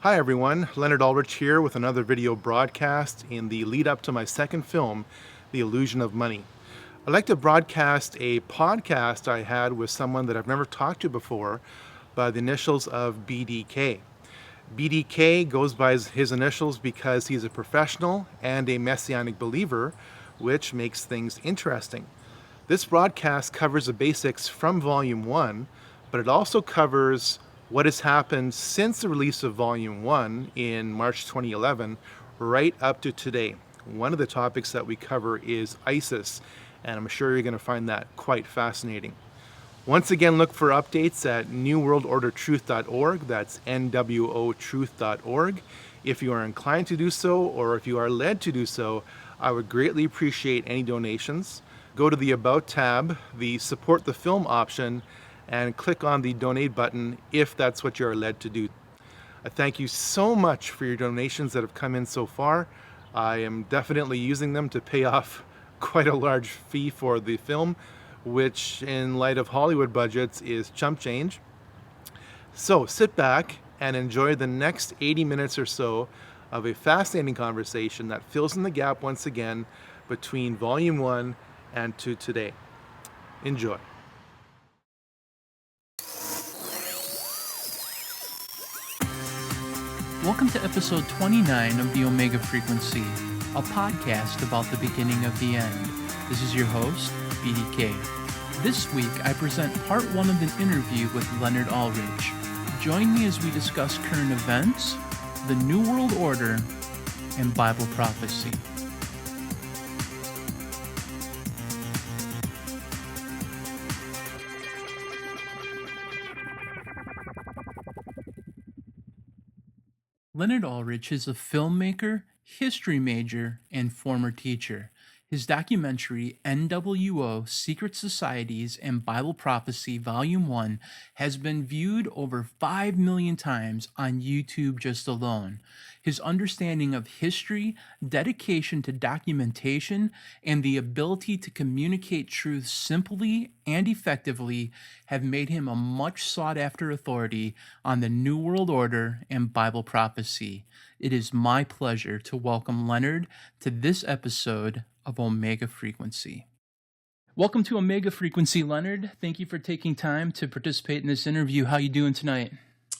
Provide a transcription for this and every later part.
Hi everyone, Leonard Ulrich here with another video broadcast in the lead up to my second film, The Illusion of Money. I'd like to broadcast a podcast I had with someone that I've never talked to before by the initials of BDK. BDK goes by his initials because he's a professional and a messianic believer, which makes things interesting. This broadcast covers the basics from Volume 1, but it also covers what has happened since the release of Volume 1 in March 2011 right up to today. One of the topics that we cover is ISIS, and I'm sure you're going to find that quite fascinating. Once again, look for updates at newworldordertruth.org. That's NWOtruth.org. If you are inclined to do so, or if you are led to do so, I would greatly appreciate any donations. Go to the About tab, the Support the Film option, and click on the donate button if that's what you're led to do. I thank you so much for your donations that have come in so far. I am definitely using them to pay off quite a large fee for the film, which in light of Hollywood budgets is chump change. So sit back and enjoy the next 80 minutes or so of a fascinating conversation that fills in the gap once again between Volume 1 and to today. Enjoy. Welcome to episode 29 of the Omega Frequency, a podcast about the beginning of the end. This is your host, BDK. This week, I present part 1 of an interview with Leonard Ulrich. Join me as we discuss current events, the New World Order, and Bible prophecy. Leonard Ulrich is a filmmaker, history major, and former teacher. His documentary, NWO Secret Societies and Bible Prophecy Volume 1, has been viewed over 5 million times on YouTube just alone. His understanding of history, dedication to documentation, and the ability to communicate truth simply and effectively have made him a much sought-after authority on the New World Order and Bible prophecy. It is my pleasure to welcome Leonard to this episode of Omega Frequency. Welcome to Omega Frequency, Leonard. Thank you for taking time to participate in this interview. How are you doing tonight?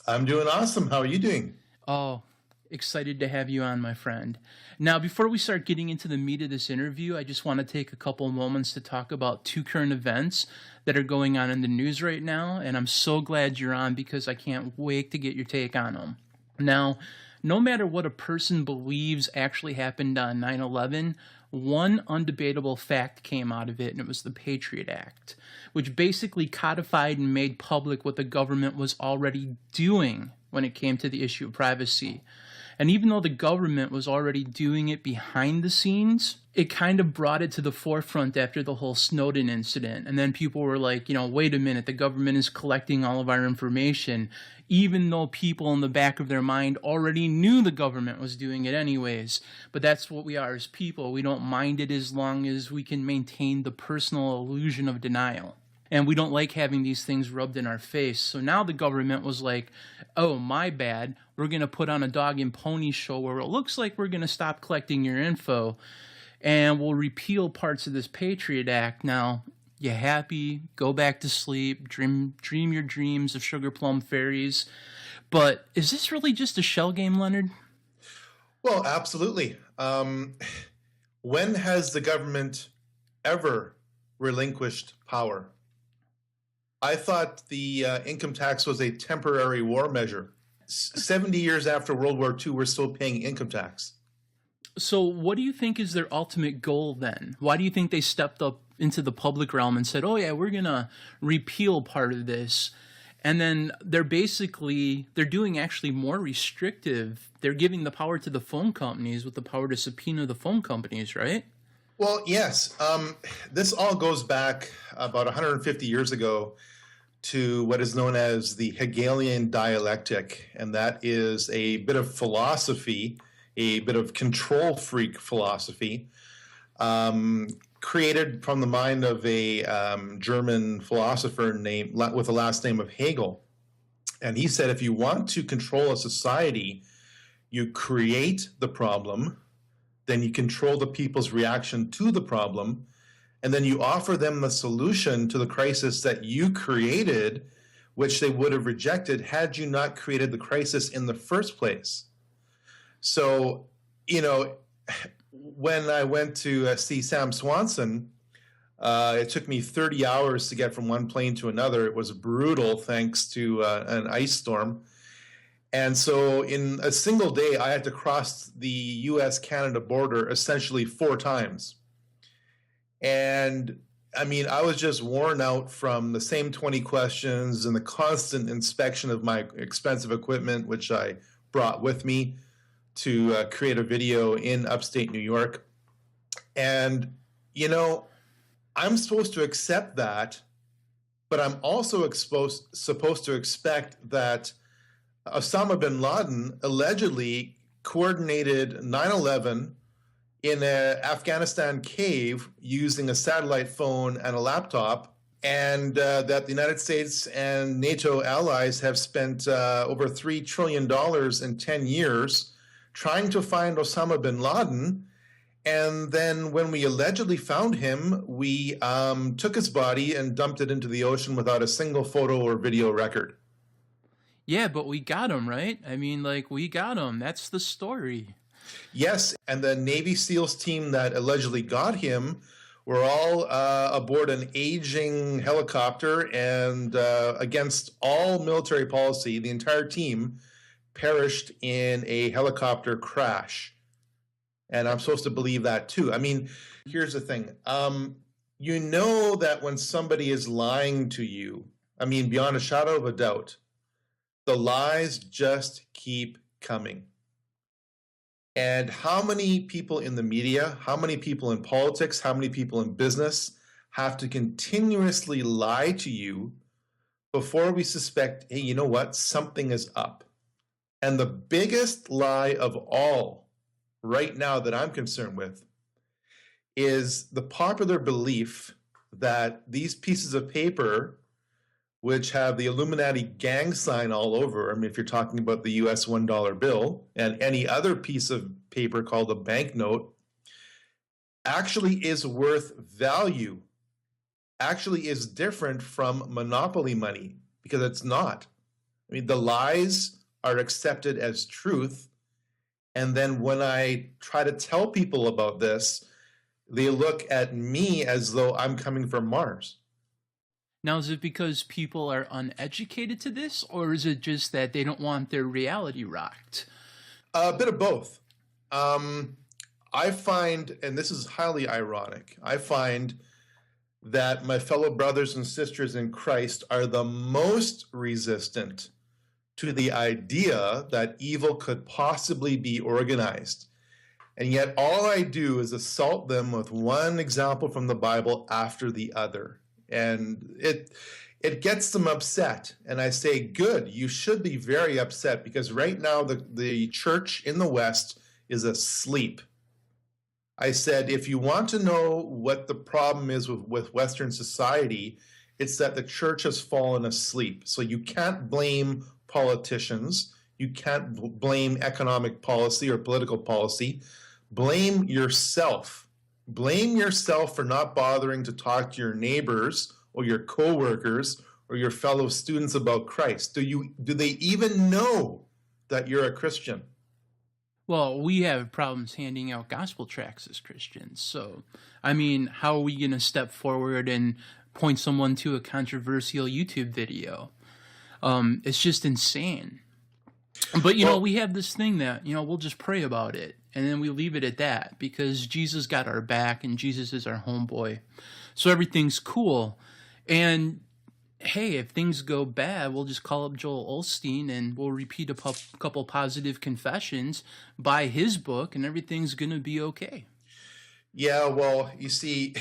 I'm doing awesome. How are you doing? Oh, excited to have you on, my friend. Now, before we start getting into the meat of this interview, I just want to take a couple moments to talk about 2 current events that are going on in the news right now, and I'm so glad you're on because I can't wait to get your take on them. Now, no matter what a person believes actually happened on 9/11, one undebatable fact came out of it, and it was the Patriot Act, which basically codified and made public what the government was already doing when it came to the issue of privacy. And even though the government was already doing it behind the scenes, it kind of brought it to the forefront after the whole Snowden incident. And then people were like, wait a minute, the government is collecting all of our information, even though people in the back of their mind already knew the government was doing it anyways. But that's what we are as people. We don't mind it as long as we can maintain the personal illusion of denial. And we don't like having these things rubbed in our face. So now the government was like, oh, my bad. We're going to put on a dog and pony show where it looks like we're going to stop collecting your info. And we'll repeal parts of this Patriot Act. Now, you happy? Go back to sleep. Dream your dreams of sugar plum fairies. But is this really just a shell game, Leonard? Well, absolutely. When has the government ever relinquished power? I thought the income tax was a temporary war measure. 70 years after World War II, we're still paying income tax. So what do you think is their ultimate goal then? Why do you think they stepped up into the public realm and said, oh yeah, we're going to repeal part of this? And then they're doing actually more restrictive. They're giving the power to the phone companies with the power to subpoena the phone companies, right? Well, yes. This all goes back about 150 years ago to what is known as the Hegelian dialectic, and that is a bit of philosophy, a bit of control freak philosophy, created from the mind of a German philosopher with the last name of Hegel. And he said, if you want to control a society, You create the problem, then you control the people's reaction to the problem, and then you offer them the solution to the crisis that you created, which they would have rejected had you not created the crisis in the first place. So, when I went to see Sam Swanson, it took me 30 hours to get from one plane to another. It was brutal thanks to an ice storm. And so in a single day, I had to cross the US-Canada border essentially 4 times. And I mean, I was just worn out from the same 20 questions and the constant inspection of my expensive equipment, which I brought with me to create a video in upstate New York. And, I'm supposed to accept that, but I'm also supposed to expect that Osama bin Laden allegedly coordinated 9/11 in an Afghanistan cave using a satellite phone and a laptop, and that the United States and NATO allies have spent over $3 trillion in 10 years trying to find Osama bin Laden. And then when we allegedly found him, we took his body and dumped it into the ocean without a single photo or video record. Yeah, but we got him, right? I mean, we got him. That's the story. Yes, and the Navy SEALs team that allegedly got him were all aboard an aging helicopter, and against all military policy, the entire team perished in a helicopter crash. And I'm supposed to believe that too. I mean, here's the thing. You know that when somebody is lying to you, I mean, beyond a shadow of a doubt, the lies just keep coming. And how many people in the media, how many people in politics, how many people in business have to continuously lie to you before we suspect, hey, you know what? Something is up. And the biggest lie of all right now that I'm concerned with is the popular belief that these pieces of paper, which have the Illuminati gang sign all over, I mean, if you're talking about the US $1 bill and any other piece of paper called a banknote, actually is worth value, actually is different from monopoly money, because it's not. I mean, the lies are accepted as truth. And then when I try to tell people about this, they look at me as though I'm coming from Mars. Now, is it because people are uneducated to this, or is it just that they don't want their reality rocked? A bit of both. I find, and this is highly ironic, I find that my fellow brothers and sisters in Christ are the most resistant to the idea that evil could possibly be organized. And yet all I do is assault them with one example from the Bible after the other. And it gets them upset. And I say, good, you should be very upset, because right now the church in the West is asleep. I said, if you want to know what the problem is with Western society, it's that the church has fallen asleep. So you can't blame politicians. You can't blame economic policy or political policy. Blame yourself. Blame yourself for not bothering to talk to your neighbors or your coworkers or your fellow students about Christ. Do they even know that you're a Christian? Well, we have problems handing out gospel tracts as Christians. So, I mean, how are we going to step forward and point someone to a controversial YouTube video? It's just insane. But, we have this thing that, we'll just pray about it, and then we leave it at that, because Jesus got our back and Jesus is our homeboy. So everything's cool. And hey, if things go bad, we'll just call up Joel Osteen and we'll repeat a couple positive confessions, buy his book, and everything's going to be okay. Yeah, well, you see,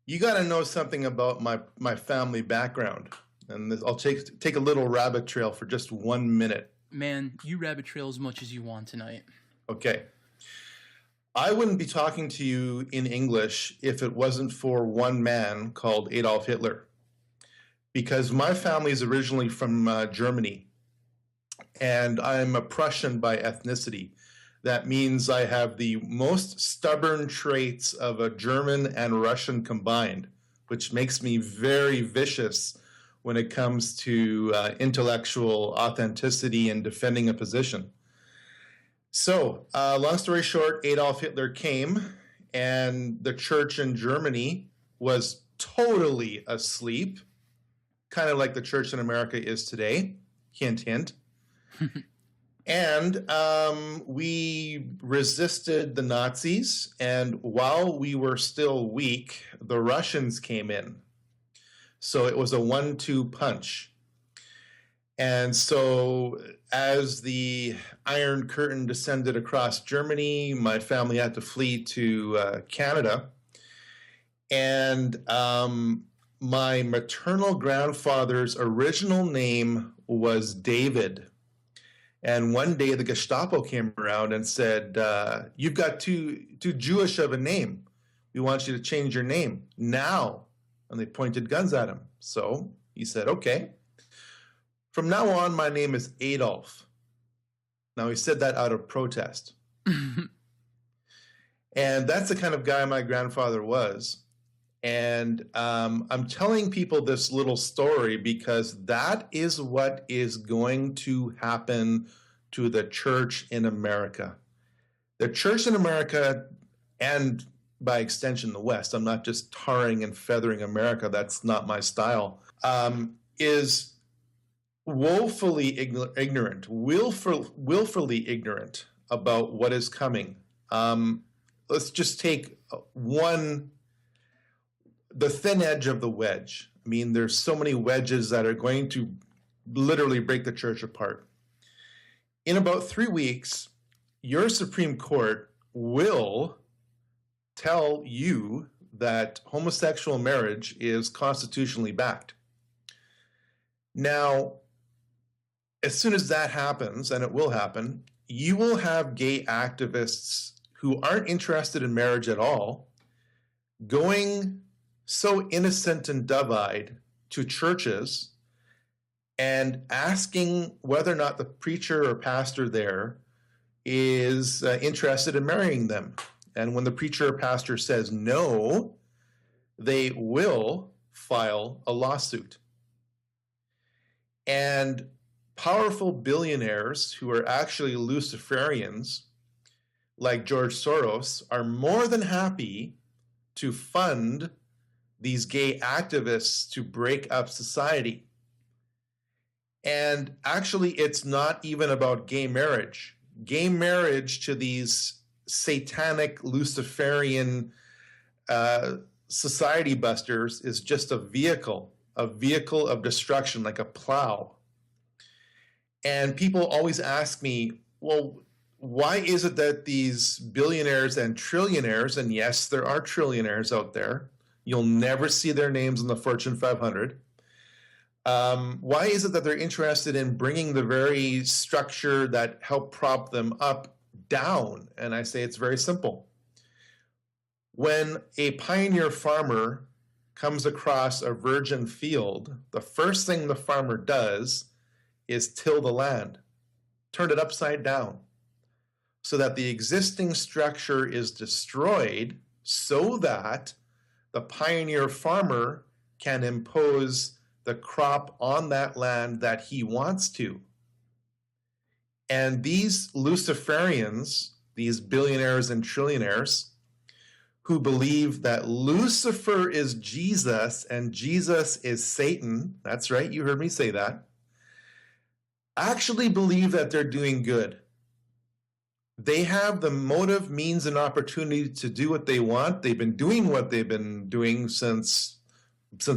you got to know something about my family background. And I'll take a little rabbit trail for just 1 minute. Man, you rabbit trail as much as you want tonight. Okay. I wouldn't be talking to you in English if it wasn't for one man called Adolf Hitler. Because my family is originally from Germany. and I'm a Prussian by ethnicity. That means I have the most stubborn traits of a German and Russian combined, which makes me very vicious when it comes to intellectual authenticity and defending a position. So, long story short, Adolf Hitler came, and the church in Germany was totally asleep, kind of like the church in America is today. Hint, hint. And we resisted the Nazis, and while we were still weak, the Russians came in. So it was a 1-2 punch. And so as the Iron Curtain descended across Germany, my family had to flee to Canada. And my maternal grandfather's original name was David. And one day the Gestapo came around and said, you've got too Jewish of a name. We want you to change your name now. And they pointed guns at him. So he said, okay. From now on, my name is Adolf. Now, he said that out of protest. And that's the kind of guy my grandfather was. And I'm telling people this little story because that is what is going to happen to the church in America. The church in America, and by extension the West, I'm not just tarring and feathering America, that's not my style, is woefully ignorant, willfully ignorant about what is coming. Let's just take the thin edge of the wedge. I mean, there's so many wedges that are going to literally break the church apart. In about 3 weeks, your Supreme Court will tell you that homosexual marriage is constitutionally backed. Now, as soon as that happens, and it will happen, you will have gay activists who aren't interested in marriage at all going so innocent and dove-eyed to churches and asking whether or not the preacher or pastor there is interested in marrying them. And when the preacher or pastor says no, they will file a lawsuit. And powerful billionaires who are actually Luciferians, like George Soros, are more than happy to fund these gay activists to break up society. And actually, it's not even about gay marriage. Gay marriage to these satanic Luciferian society busters is just a vehicle of destruction, like a plow. And people always ask me, well, why is it that these billionaires and trillionaires, and yes, there are trillionaires out there, you'll never see their names in the Fortune 500, why is it that they're interested in bringing the very structure that helped prop them up down? And I say it's very simple. When a pioneer farmer comes across a virgin field, the first thing the farmer does is till the land, turn it upside down, so that the existing structure is destroyed so that the pioneer farmer can impose the crop on that land that he wants to. And these Luciferians, these billionaires and trillionaires, who believe that Lucifer is Jesus and Jesus is Satan, that's right, you heard me say that, actually believe that they're doing good. They have the motive, means, and opportunity to do what they want. They've been doing what they've been doing since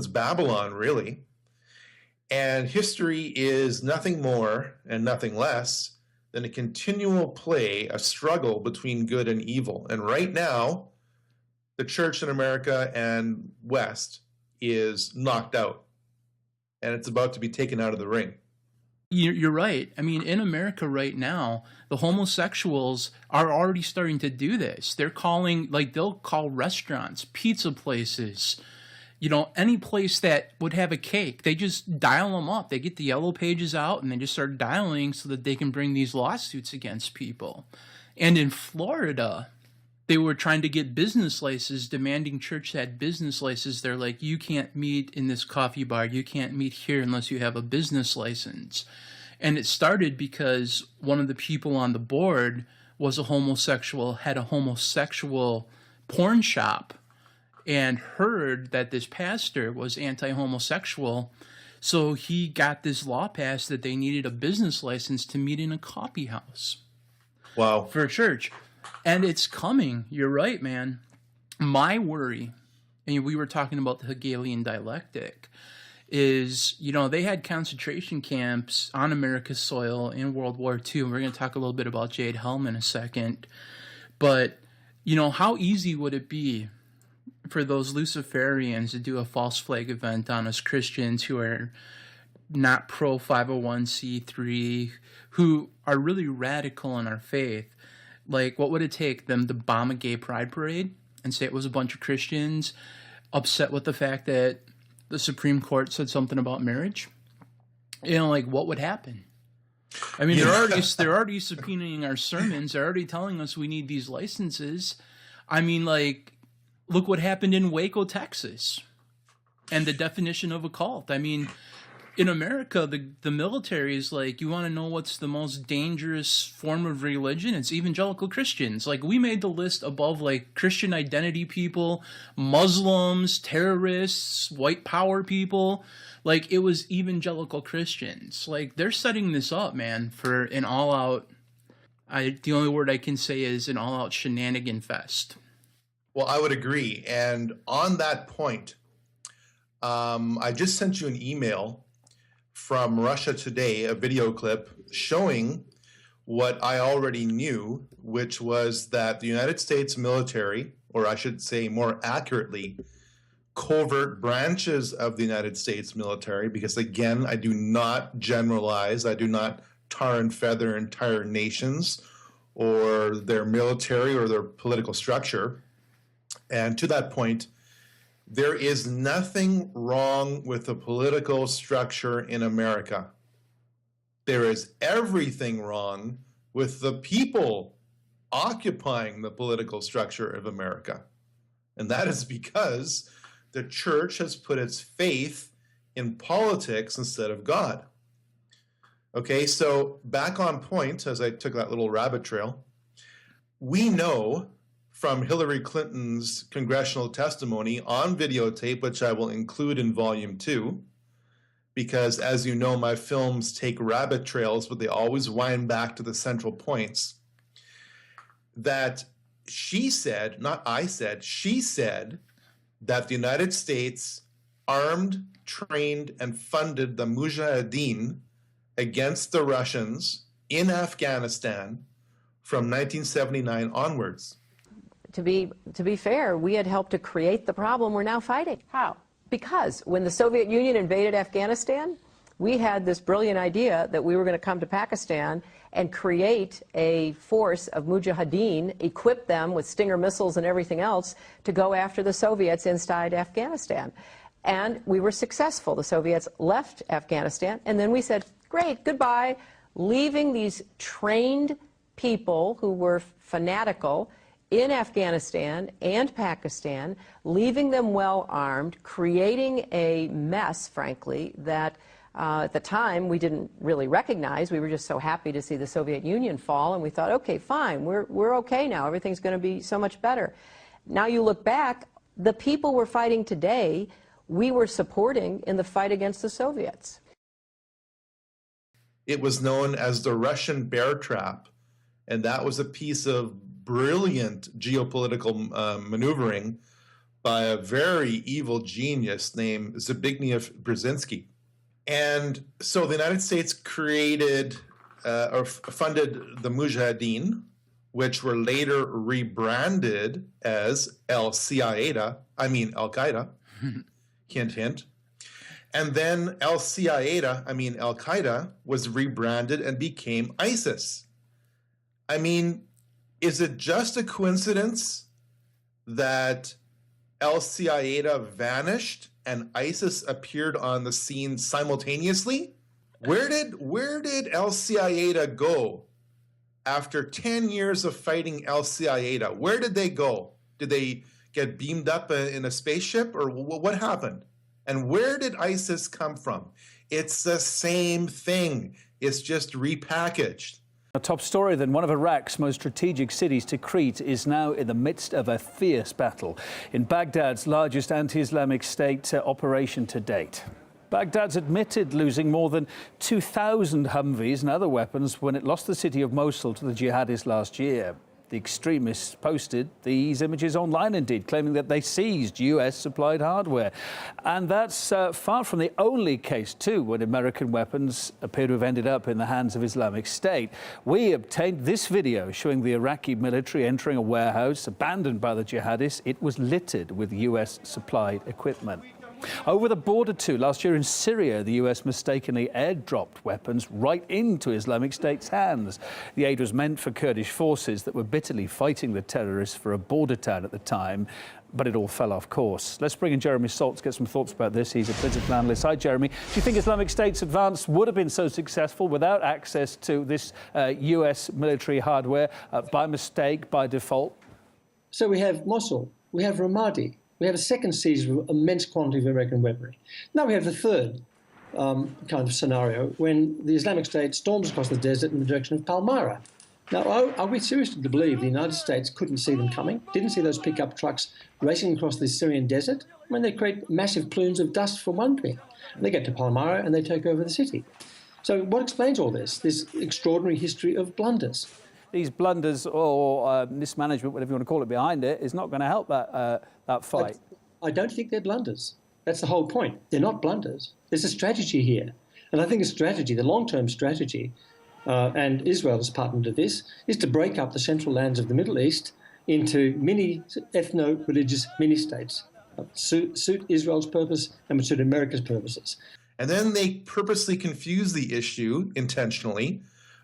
Babylon, really. And history is nothing more and nothing less than a continual play, a struggle between good and evil. And right now, the church in America and West is knocked out. And it's about to be taken out of the ring. You're right. I mean, in America right now, the homosexuals are already starting to do this. They'll call restaurants, pizza places, Any place that would have a cake, they just dial them up. They get the yellow pages out and they just start dialing so that they can bring these lawsuits against people. And in Florida, they were trying to get business licenses, demanding church had business licenses. They're like, you can't meet in this coffee bar. You can't meet here unless you have a business license. And it started because one of the people on the board was a homosexual, had a homosexual porn shop, and heard that this pastor was anti-homosexual. So he got this law passed that they needed a business license to meet in a coffee house. Wow. For a church. And it's coming. You're right, man. My worry, and we were talking about the Hegelian dialectic, is, they had concentration camps on America's soil in World War II. And we're going to talk a little bit about Jade Helm in a second. But, how easy would it be for those Luciferians to do a false flag event on us Christians who are not pro 501c3, who are really radical in our faith? Like, what would it take them to bomb a gay pride parade and say it was a bunch of Christians upset with the fact that the Supreme Court said something about marriage? What would happen? I mean, they're already subpoenaing our sermons. They're already telling us we need these licenses. I mean, look what happened in Waco, Texas, and the definition of a cult. I mean, in America, the military is like, you want to know what's the most dangerous form of religion? It's evangelical Christians. We made the list above Christian identity people, Muslims, terrorists, white power people. It was evangelical Christians. They're setting this up, man, for an all-out, the only word I can say is an all-out shenanigan fest. Well, I would agree. And on that point, I just sent you an email from Russia Today, a video clip showing what I already knew, which was that the United States military, or I should say more accurately, covert branches of the United States military, because again, I do not generalize, I do not tar and feather entire nations or their military or their political structure. And to that point, there is nothing wrong with the political structure in America. There is everything wrong with the people occupying the political structure of America. And that is because the church has put its faith in politics instead of God. Okay, so back on point, as I took that little rabbit trail, we know from Hillary Clinton's congressional testimony on videotape, which I will include in Volume 2, because as you know, my films take rabbit trails, but they always wind back to the central points, that she said, not I said, she said that the United States armed, trained, and funded the Mujahideen against the Russians in Afghanistan from 1979 onwards. To be fair, we had helped to create the problem we're now fighting. How? Because when the Soviet Union invaded Afghanistan, we had this brilliant idea that we were going to come to Pakistan and create a force of mujahideen, equip them with Stinger missiles and everything else to go after the Soviets inside Afghanistan. And we were successful. The Soviets left Afghanistan, and then we said, great, goodbye, leaving these trained people who were fanatical in Afghanistan and Pakistan, leaving them well armed, creating a mess, frankly, that at the time we didn't really recognize. We were just so happy to see the Soviet Union fall, and we thought, okay, fine, we're okay now. Everything's going to be so much better. Now you look back, the people we're fighting today, we were supporting in the fight against the Soviets. It was known as the Russian bear trap, and that was a piece of brilliant geopolitical maneuvering by a very evil genius named Zbigniew Brzezinski. And so the United States created or funded the Mujahideen, which were later rebranded as Al-Qaeda, hint, hint. And then Al-Qaeda was rebranded and became ISIS. I mean, is it just a coincidence that Al-Qaeda vanished and ISIS appeared on the scene simultaneously? Where did Al-Qaeda go after 10 years of fighting Al-Qaeda? Where did they go? Did they get beamed up in a spaceship, or what happened? And where did ISIS come from? It's the same thing. It's just repackaged. A top story then, one of Iraq's most strategic cities, Tikrit, is now in the midst of a fierce battle in Baghdad's largest anti-Islamic state operation to date. Baghdad's admitted losing more than 2,000 Humvees and other weapons when it lost the city of Mosul to the jihadists last year. The extremists posted these images online, indeed, claiming that they seized US-supplied hardware. And that's far from the only case, too, when American weapons appear to have ended up in the hands of Islamic State. We obtained this video showing the Iraqi military entering a warehouse abandoned by the jihadists. It was littered with US-supplied equipment. Over the border, too, last year in Syria, the US mistakenly airdropped weapons right into Islamic State's hands. The aid was meant for Kurdish forces that were bitterly fighting the terrorists for a border town at the time, but it all fell off course. Let's bring in Jeremy Saltz to get some thoughts about this. He's a political analyst. Hi, Jeremy. Do you think Islamic State's advance would have been so successful without access to this US military hardware by mistake, by default? So we have Mosul, we have Ramadi. We have a second seizure of immense quantity of American weaponry. Now we have the third kind of scenario when the Islamic State storms across the desert in the direction of Palmyra. Now, are we seriously to believe the United States couldn't see them coming, didn't see those pickup trucks racing across the Syrian desert? I mean, they create massive plumes of dust for one thing. They get to Palmyra and they take over the city. So what explains all this extraordinary history of blunders? These blunders or mismanagement, whatever you want to call it, behind it is not going to help that fight. I don't think they're blunders. That's the whole point. They're not blunders. There's a strategy here. And I think a strategy, the long-term strategy, and Israel is partner to this, is to break up the central lands of the Middle East into mini ethno-religious mini-states. Suit Israel's purpose and would suit America's purposes. And then they purposely confuse the issue intentionally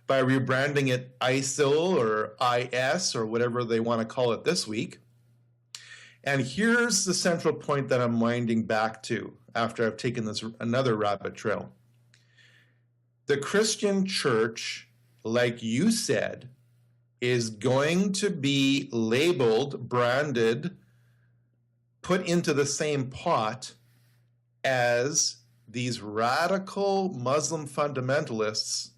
by rebranding it ISIL or IS or whatever they want to call it this week. And here's the central point that I'm winding back to after I've taken this another rabbit trail. The Christian church, like you said, is going to be labeled, branded, put into the same pot as these radical Muslim fundamentalists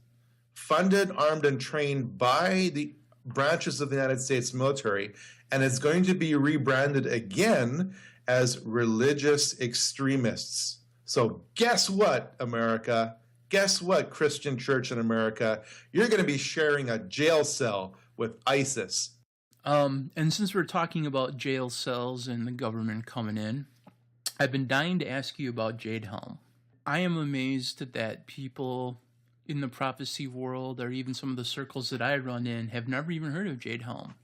funded, armed, and trained by the branches of the United States military, and it's going to be rebranded again as religious extremists. So guess what, America? Guess what, Christian church in America? You're going to be sharing a jail cell with ISIS. And since we're talking about jail cells and the government coming in, I've been dying to ask you about Jade Helm. I am amazed that people in the prophecy world, or even some of the circles that I run in, have never even heard of Jade Helm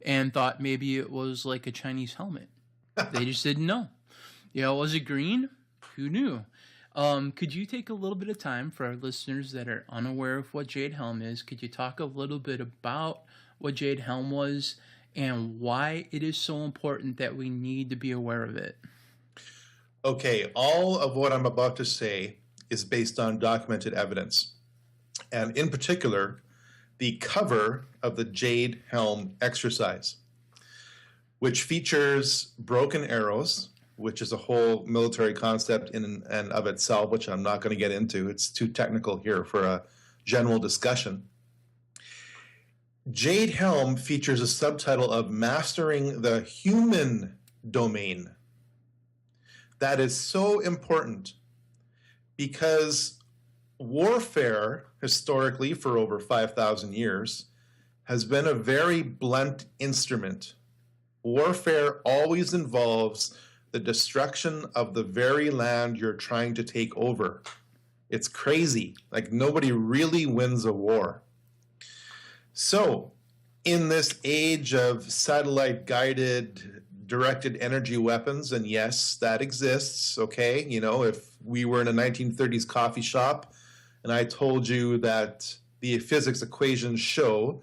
and thought maybe it was like a Chinese helmet. They just didn't know. Was it green? Who knew? Could you take a little bit of time for our listeners that are unaware of what Jade Helm is? Could you talk a little bit about what Jade Helm was and why it is so important that we need to be aware of it? Okay, all of what I'm about to say is based on documented evidence. And in particular, the cover of the Jade Helm exercise, which features broken arrows, which is a whole military concept in and of itself, which I'm not going to get into. It's too technical here for a general discussion. Jade Helm features a subtitle of Mastering the Human Domain. That is so important because warfare, historically for over 5,000 years, has been a very blunt instrument. Warfare always involves the destruction of the very land you're trying to take over. It's crazy. Like, nobody really wins a war. So, in this age of satellite-guided, directed energy weapons, and yes, that exists, okay? If we were in a 1930s coffee shop and I told you that the physics equations show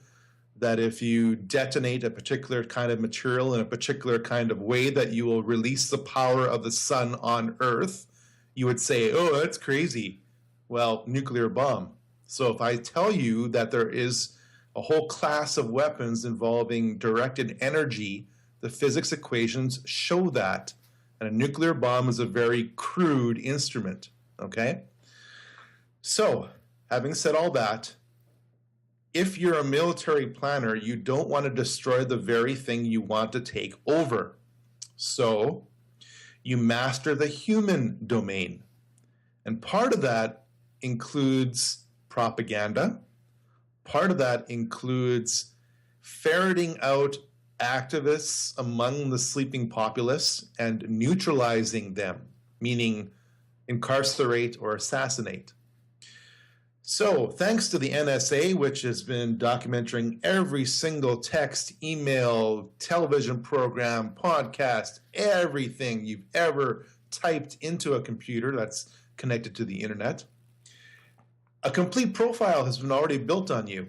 that if you detonate a particular kind of material in a particular kind of way, that you will release the power of the sun on Earth, you would say, oh, that's crazy. Well, nuclear bomb. So if I tell you that there is a whole class of weapons involving directed energy, the physics equations show that. And a nuclear bomb is a very crude instrument, okay? So, having said all that, if you're a military planner, you don't want to destroy the very thing you want to take over. So, you master the human domain. And part of that includes propaganda. Part of that includes ferreting out activists among the sleeping populace and neutralizing them, meaning incarcerate or assassinate. So, thanks to the NSA, which has been documenting every single text, email, television program, podcast, everything you've ever typed into a computer that's connected to the internet, a complete profile has been already built on you.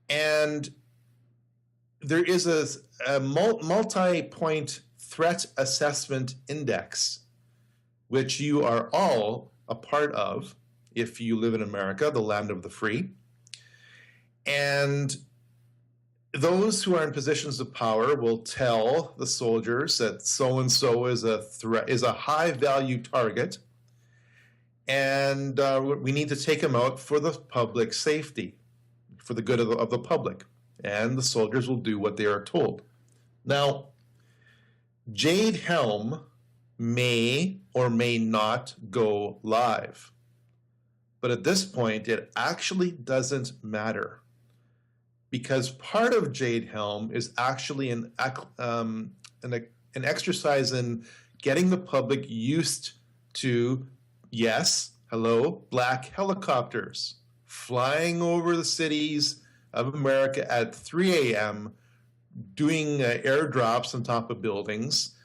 And there is a multi-point threat assessment index, which you are all a part of if you live in America, the land of the free. And those who are in positions of power will tell the soldiers that so-and-so is a threat, is a high-value target, and we need to take him out for the public safety, for the good of the public. And the soldiers will do what they are told. Now, Jade Helm may or may not go live. But at this point, it actually doesn't matter, because part of Jade Helm is actually an exercise in getting the public used to, yes, hello, black helicopters flying over the cities of America at 3 a.m., doing airdrops on top of buildings.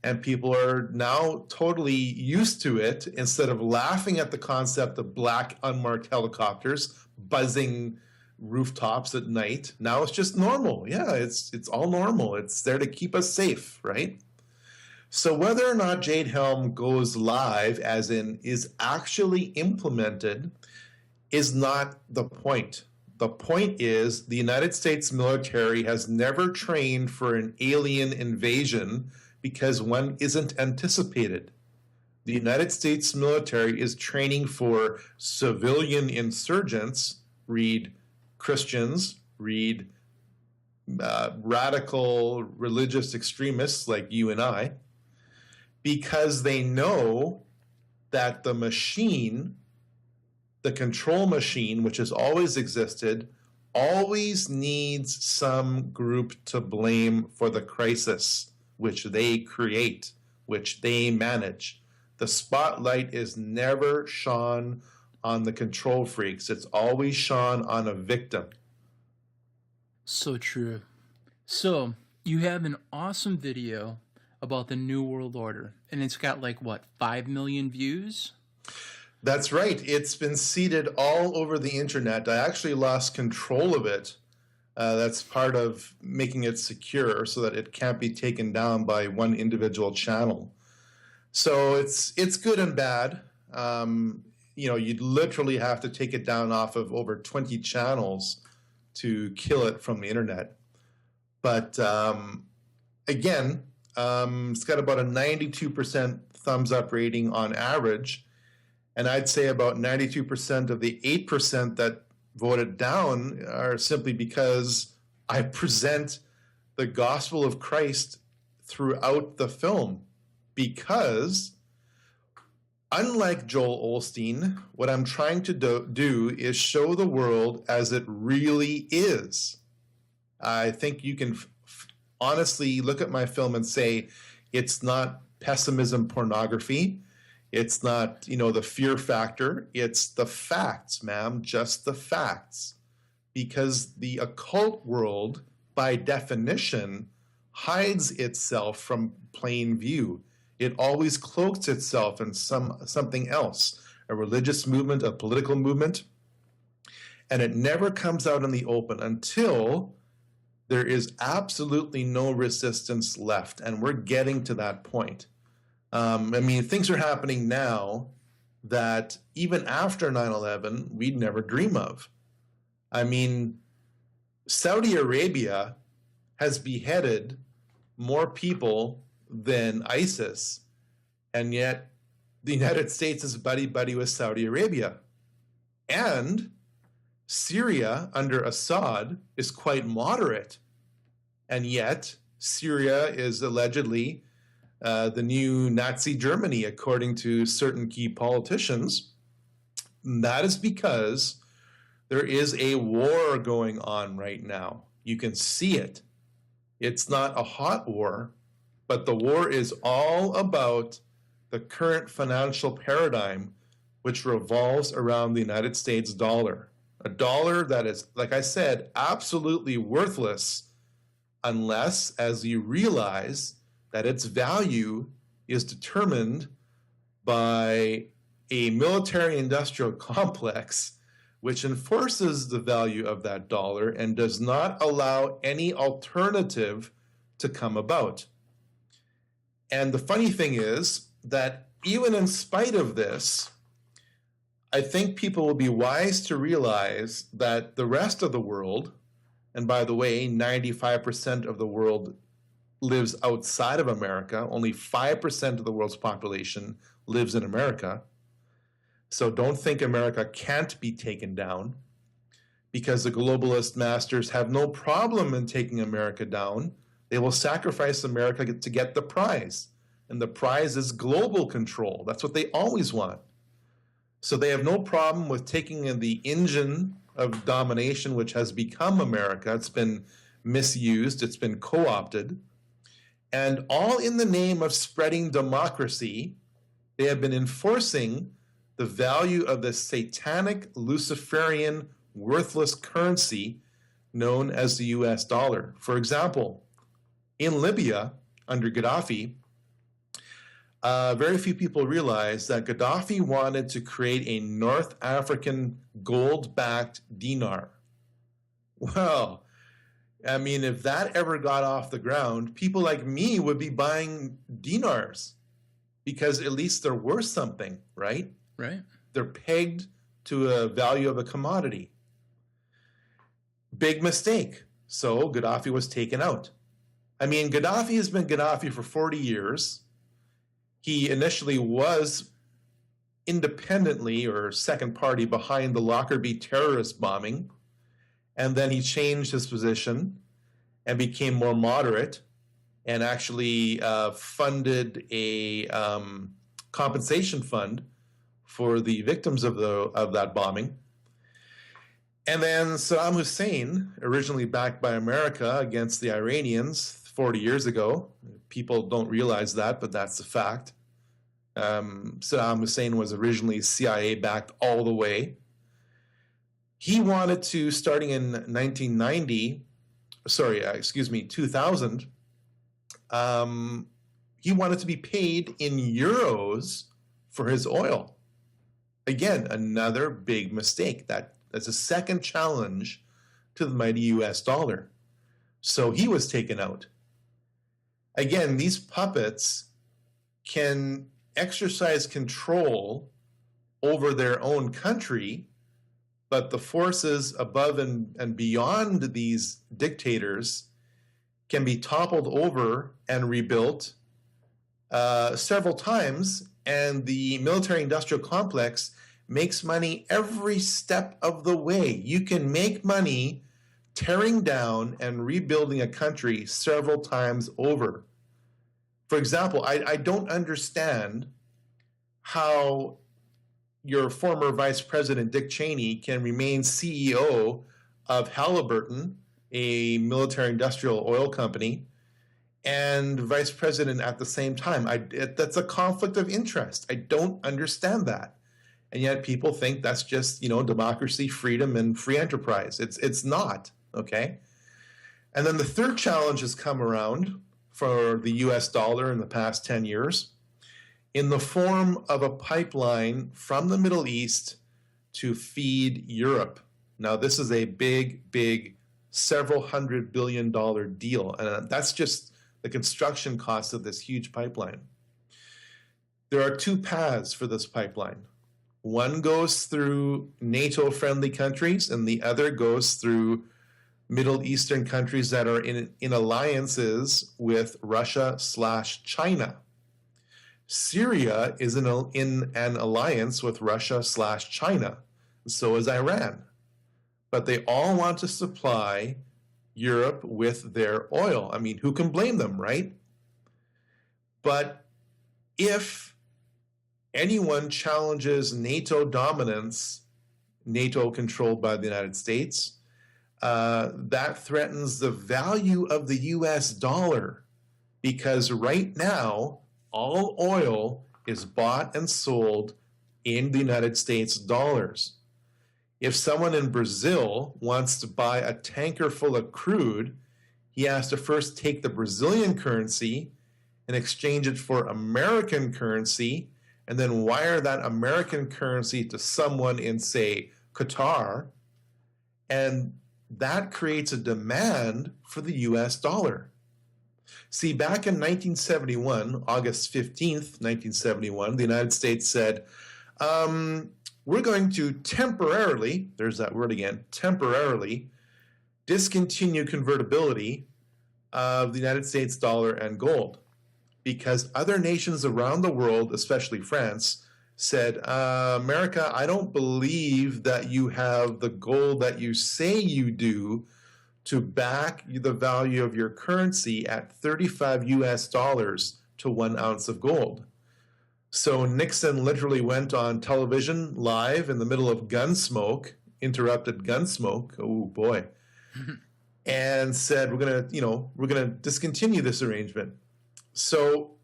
And people are now totally used to it. Instead of laughing at the concept of black unmarked helicopters buzzing rooftops at night, now it's just normal. Yeah, it's all normal. It's there to keep us safe, right? So whether or not Jade Helm goes live, as in is actually implemented, is not the point. The point is the United States military has never trained for an alien invasion because one isn't anticipated. The United States military is training for civilian insurgents, read Christians, read radical religious extremists like you and I, because they know that the machine, the control machine, which has always existed, always needs some group to blame for the crisis, which they create, which they manage. The spotlight is never shone on the control freaks. It's always shone on a victim. So true. So, you have an awesome video about the New World Order, and it's got like, what, 5 million views? That's right. It's been seeded all over the internet. I actually lost control of it. That's part of making it secure so that it can't be taken down by one individual channel. So it's good and bad. You'd literally have to take it down off of over 20 channels to kill it from the internet. But again, it's got about a 92% thumbs up rating on average. And I'd say about 92% of the 8% that voted down are simply because I present the gospel of Christ throughout the film. Because unlike Joel Osteen, what I'm trying to do is show the world as it really is. I think you can honestly look at my film and say it's not pessimism pornography. It's not, the fear factor. It's the facts, ma'am, just the facts. Because the occult world, by definition, hides itself from plain view. It always cloaks itself in something else, a religious movement, a political movement. And it never comes out in the open until there is absolutely no resistance left. And we're getting to that point. I mean, things are happening now that even after 9/11, we'd never dream of. I mean, Saudi Arabia has beheaded more people than ISIS, and yet the United States is buddy-buddy with Saudi Arabia. And Syria under Assad is quite moderate, and yet Syria is allegedly the new Nazi Germany, according to certain key politicians. And that is because there is a war going on right now. You can see it. It's not a hot war, but the war is all about the current financial paradigm, which revolves around the United States dollar. A dollar that is, like I said, absolutely worthless unless, as you realize, that its value is determined by a military-industrial complex which enforces the value of that dollar and does not allow any alternative to come about. And the funny thing is that even in spite of this, I think people will be wise to realize that the rest of the world, and by the way, 95% of the world lives outside of America, only 5% of the world's population lives in America. So don't think America can't be taken down, because the globalist masters have no problem in taking America down. They will sacrifice America to get the prize. And the prize is global control. That's what they always want. So they have no problem with taking the engine of domination, which has become America. It's been misused. It's been co-opted. And all in the name of spreading democracy, they have been enforcing the value of the satanic, Luciferian, worthless currency known as the US dollar. For example, in Libya, under Gaddafi, very few people realize that Gaddafi wanted to create a North African gold-backed dinar. Well, I mean, if that ever got off the ground, people like me would be buying dinars because at least they're worth something, right? Right. They're pegged to a value of a commodity. Big mistake. So Gaddafi was taken out. I mean, Gaddafi has been Gaddafi for 40 years. He initially was independently or second party behind the Lockerbie terrorist bombing, and then he changed his position and became more moderate and actually funded a compensation fund for the victims of that bombing. And then Saddam Hussein, originally backed by America against the Iranians 40 years ago. People don't realize that, but that's a fact. Saddam Hussein was originally CIA-backed all the way. He wanted to, starting in 2000, he wanted to be paid in euros for his oil. Again, another big mistake. That's a second challenge to the mighty US dollar. So he was taken out. Again, these puppets can exercise control over their own country, but the forces above and beyond these dictators can be toppled over and rebuilt several times, and the military-industrial complex makes money every step of the way. You can make money tearing down and rebuilding a country several times over. For example, I don't understand how your former Vice President Dick Cheney can remain CEO of Halliburton, a military-industrial oil company, and Vice President at the same time. That's a conflict of interest. I don't understand that. And yet people think that's just, democracy, freedom, and free enterprise. It's not, okay? And then the third challenge has come around for the US dollar in the past 10 years in the form of a pipeline from the Middle East to feed Europe. Now, this is a big, several $100 billion deal, and that's just the construction cost of this huge pipeline. There are two paths for this pipeline. One goes through NATO-friendly countries, and the other goes through Middle Eastern countries that are in alliances with Russia/China. Syria is in an alliance with Russia/China. So is Iran. But they all want to supply Europe with their oil. I mean, who can blame them, right? But if anyone challenges NATO dominance, NATO controlled by the United States, that threatens the value of the US dollar, because right now all oil is bought and sold in the United States dollars. If someone in Brazil wants to buy a tanker full of crude, he has to first take the Brazilian currency and exchange it for American currency, and then wire that American currency to someone in, say, Qatar, and that creates a demand for the US dollar. See, back in 1971, August 15th, 1971, the United States said, we're going to temporarily, there's that word again, temporarily discontinue convertibility of the United States dollar and gold, because other nations around the world, especially France, said, America, I don't believe that you have the gold that you say you do to back the value of your currency at 35 US dollars to 1 ounce of gold. So Nixon literally went on television live in the middle of Gunsmoke, interrupted Gunsmoke, oh boy, and said, we're gonna discontinue this arrangement. So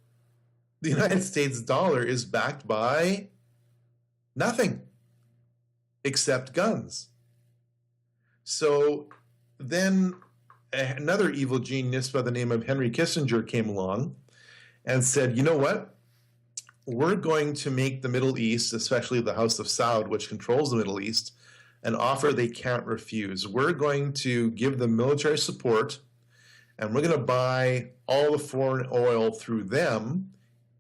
the United States dollar is backed by nothing except guns. So then another evil genius by the name of Henry Kissinger came along and said, you know what? We're going to make the Middle East, especially the House of Saud, which controls the Middle East, an offer they can't refuse. We're going to give them military support, and we're going to buy all the foreign oil through them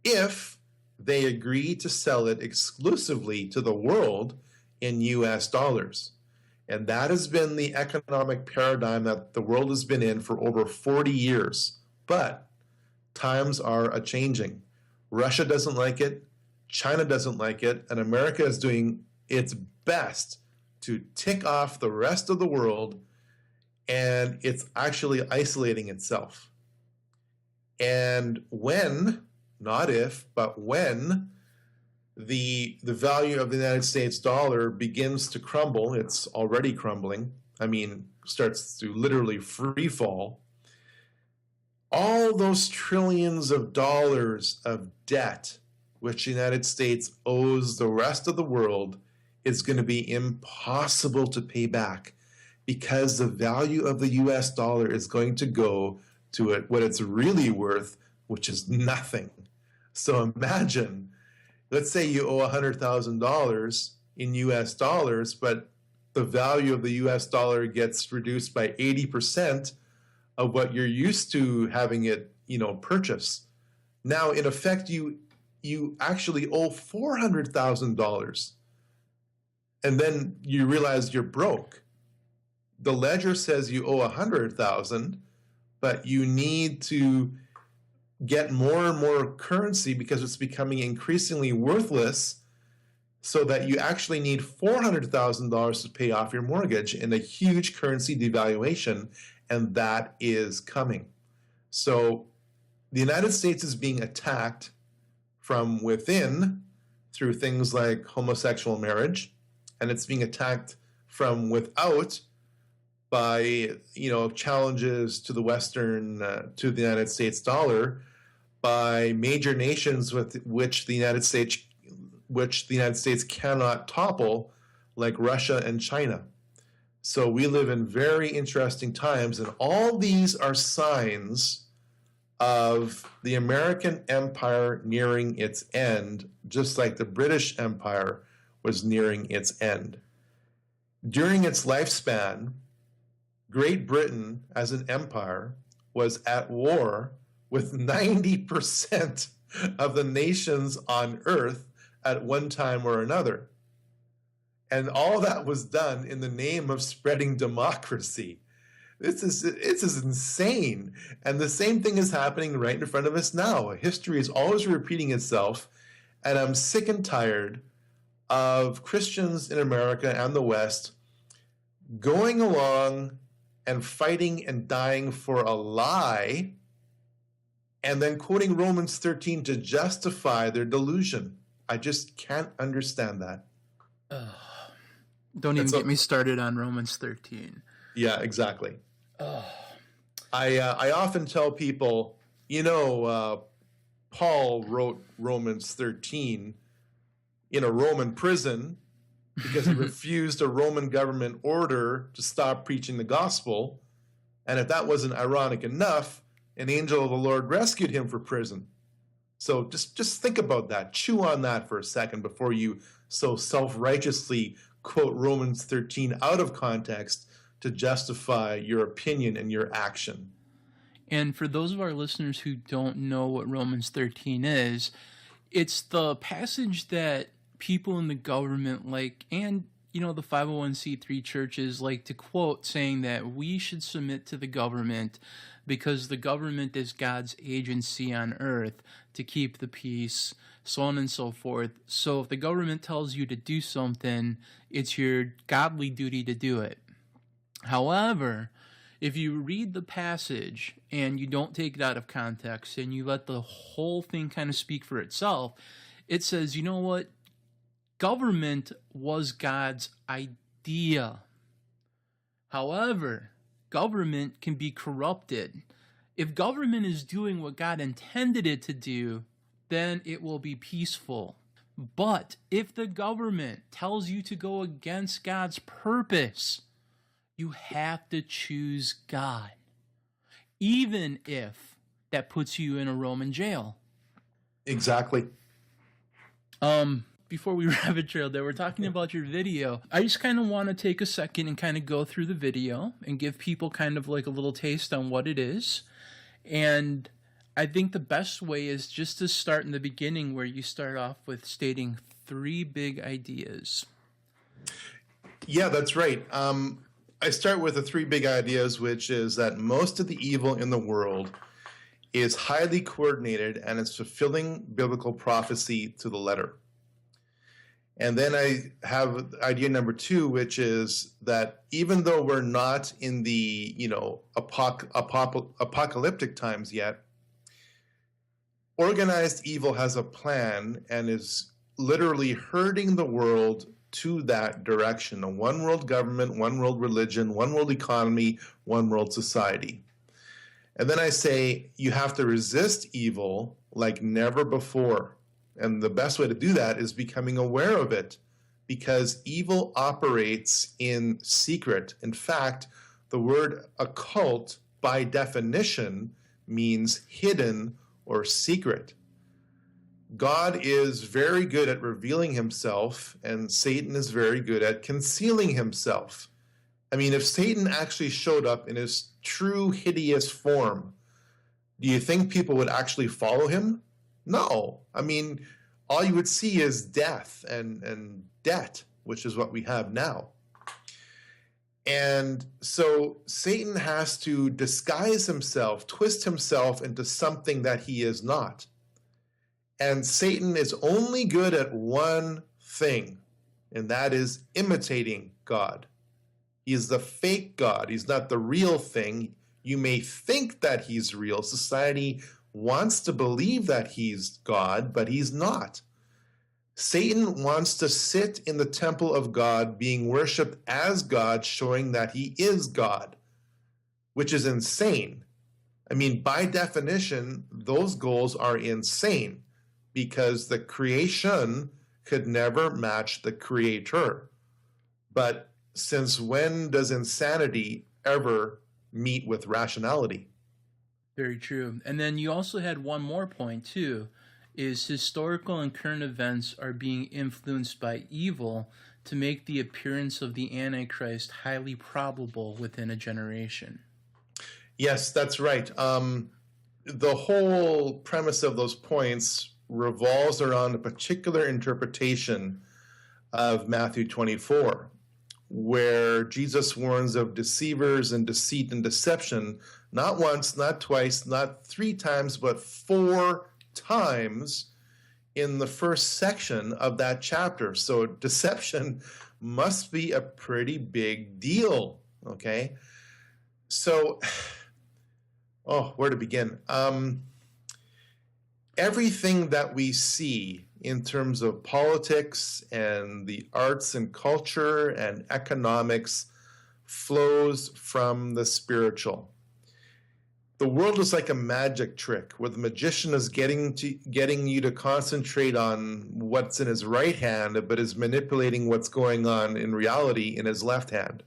if they agree to sell it exclusively to the world in US dollars. And that has been the economic paradigm that the world has been in for over 40 years. But times are a-changing. Russia doesn't like it, China doesn't like it, and America is doing its best to tick off the rest of the world, and it's actually isolating itself. And when, not if, but when the value of the United States dollar begins to crumble, it's already crumbling, I mean, starts to literally free fall, all those trillions of dollars of debt which the United States owes the rest of the world is going to be impossible to pay back, because the value of the US dollar is going to go to what it's really worth, which is nothing. So imagine, let's say you owe $100,000 in US dollars, but the value of the US dollar gets reduced by 80% of what you're used to having it, purchase. Now, in effect, you actually owe $400,000, and then you realize you're broke. The ledger says you owe $100,000, but you need to get more and more currency because it's becoming increasingly worthless, so that you actually need $400,000 to pay off your mortgage, in a huge currency devaluation, and that is coming. So the United States is being attacked from within through things like homosexual marriage, and it's being attacked from without by challenges to the to the United States dollar, by major nations with which the United States cannot topple, like Russia and China. So we live in very interesting times, and all these are signs of the American empire nearing its end, just like the British Empire was nearing its end. During its lifespan, Great Britain as an empire was at war with 90% of the nations on earth at one time or another. And all that was done in the name of spreading democracy. This is insane. And the same thing is happening right in front of us now. History is always repeating itself. And I'm sick and tired of Christians in America and the West going along and fighting and dying for a lie, and then quoting Romans 13 to justify their delusion. I just can't understand that. Don't even get me started on Romans 13. Yeah, exactly. I often tell people, Paul wrote Romans 13 in a Roman prison because he refused a Roman government order to stop preaching the gospel. And if that wasn't ironic enough, an angel of the Lord rescued him from prison. So just think about that. Chew on that for a second before you so self-righteously quote Romans 13 out of context to justify your opinion and your action. And for those of our listeners who don't know what Romans 13 is, it's the passage that people in the government and the 501c3 churches like to quote, saying that we should submit to the government because the government is God's agency on earth to keep the peace, so on and so forth. So if the government tells you to do something, it's your godly duty to do it. However, if you read the passage and you don't take it out of context and you let the whole thing kind of speak for itself, it says, you know what? Government was God's idea. However, government can be corrupted. If government is doing what God intended it to do, then it will be peaceful. But if the government tells you to go against God's purpose, you have to choose God, even if that puts you in a Roman jail. Exactly. Before we rabbit trail there, we're talking about your video. I just kind of want to take a second and kind of go through the video and give people kind of like a little taste on what it is. And I think the best way is just to start in the beginning, where you start off with stating 3 big ideas. Yeah, that's right. I start with the 3 big ideas, which is that most of the evil in the world is highly coordinated and it's fulfilling biblical prophecy to the letter. And then I have idea number 2, which is that even though we're not in the apocalyptic times yet, organized evil has a plan and is literally herding the world to that direction: a one world government, one world religion, one world economy, one world society. And then I say you have to resist evil like never before. And the best way to do that is becoming aware of it, because evil operates in secret. In fact, the word occult, by definition, means hidden or secret. God is very good at revealing himself, and Satan is very good at concealing himself. I mean, if Satan actually showed up in his true hideous form, do you think people would actually follow him? No. I mean, all you would see is death and debt, which is what we have now. And so Satan has to disguise himself, twist himself into something that he is not. And Satan is only good at one thing, and that is imitating God. He's the fake God. He's not the real thing. You may think that he's real. Society wants to believe that he's God, but he's not. Satan wants to sit in the temple of God, being worshipped as God, showing that he is God, which is insane. I mean, by definition, those goals are insane, because the creation could never match the creator. But since when does insanity ever meet with rationality? Very true. And then you also had one more point too, is historical and current events are being influenced by evil to make the appearance of the Antichrist highly probable within a generation. Yes, that's right. The whole premise of those points revolves around a particular interpretation of Matthew 24, where Jesus warns of deceivers and deceit and deception, not once, not twice, not 3 times, but 4 times in the first section of that chapter. So deception must be a pretty big deal, okay? So, where to begin? Everything that we see in terms of politics and the arts and culture and economics flows from the spiritual. The world is like a magic trick where the magician is getting you to concentrate on what's in his right hand, but is manipulating what's going on in reality in his left hand.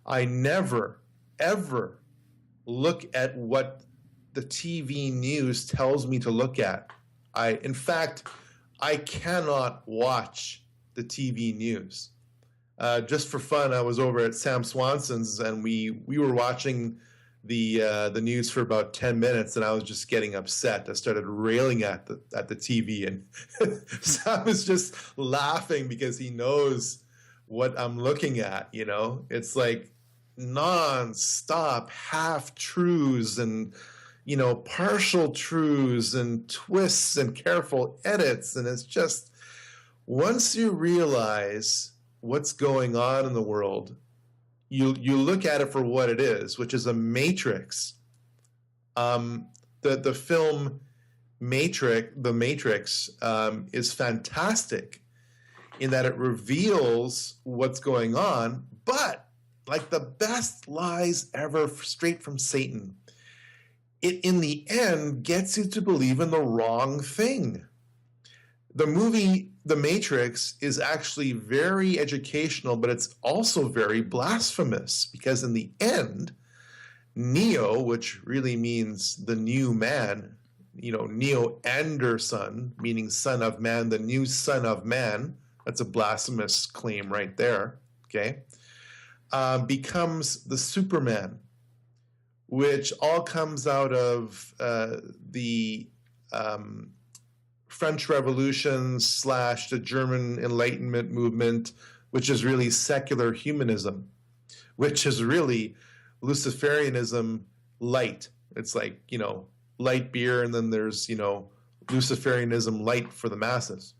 I never, ever look at what the TV news tells me to look at. In fact, I cannot watch the TV news. Just for fun, I was over at Sam Swanson's and we were watching the news for about 10 minutes, and I was just getting upset. I started railing at the TV, and Sam was just laughing because he knows what I'm looking at. You know, it's like non-stop half-truths and, you know, partial truths and twists and careful edits. And it's just, once you realize what's going on in the world, you look at it for what it is, which is a matrix. The film The Matrix is fantastic in that it reveals what's going on, but like the best lies ever straight from Satan, it in the end gets you to believe in the wrong thing. The movie The Matrix is actually very educational, but it's also very blasphemous, because in the end, Neo, which really means the new man, you know, Neo Anderson, meaning son of man, the new son of man, that's a blasphemous claim right there, okay, becomes the Superman, which all comes out of the French Revolution / the German Enlightenment movement, which is really secular humanism, which is really Luciferianism light. It's like, you know, light beer, and then there's, you know, Luciferianism light for the masses,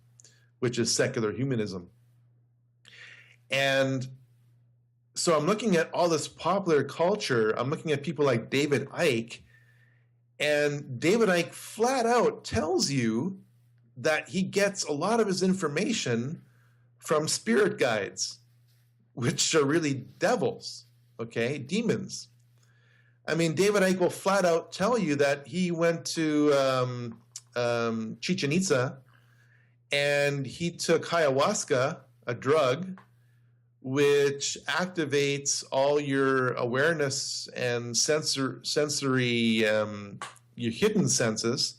which is secular humanism. And so I'm looking at all this popular culture. I'm looking at people like David Icke, and David Icke flat out tells you that he gets a lot of his information from spirit guides, which are really devils, okay, demons. I mean, David Icke will flat out tell you that he went to Chichen Itza and he took ayahuasca, a drug, which activates all your awareness and sensory, your hidden senses.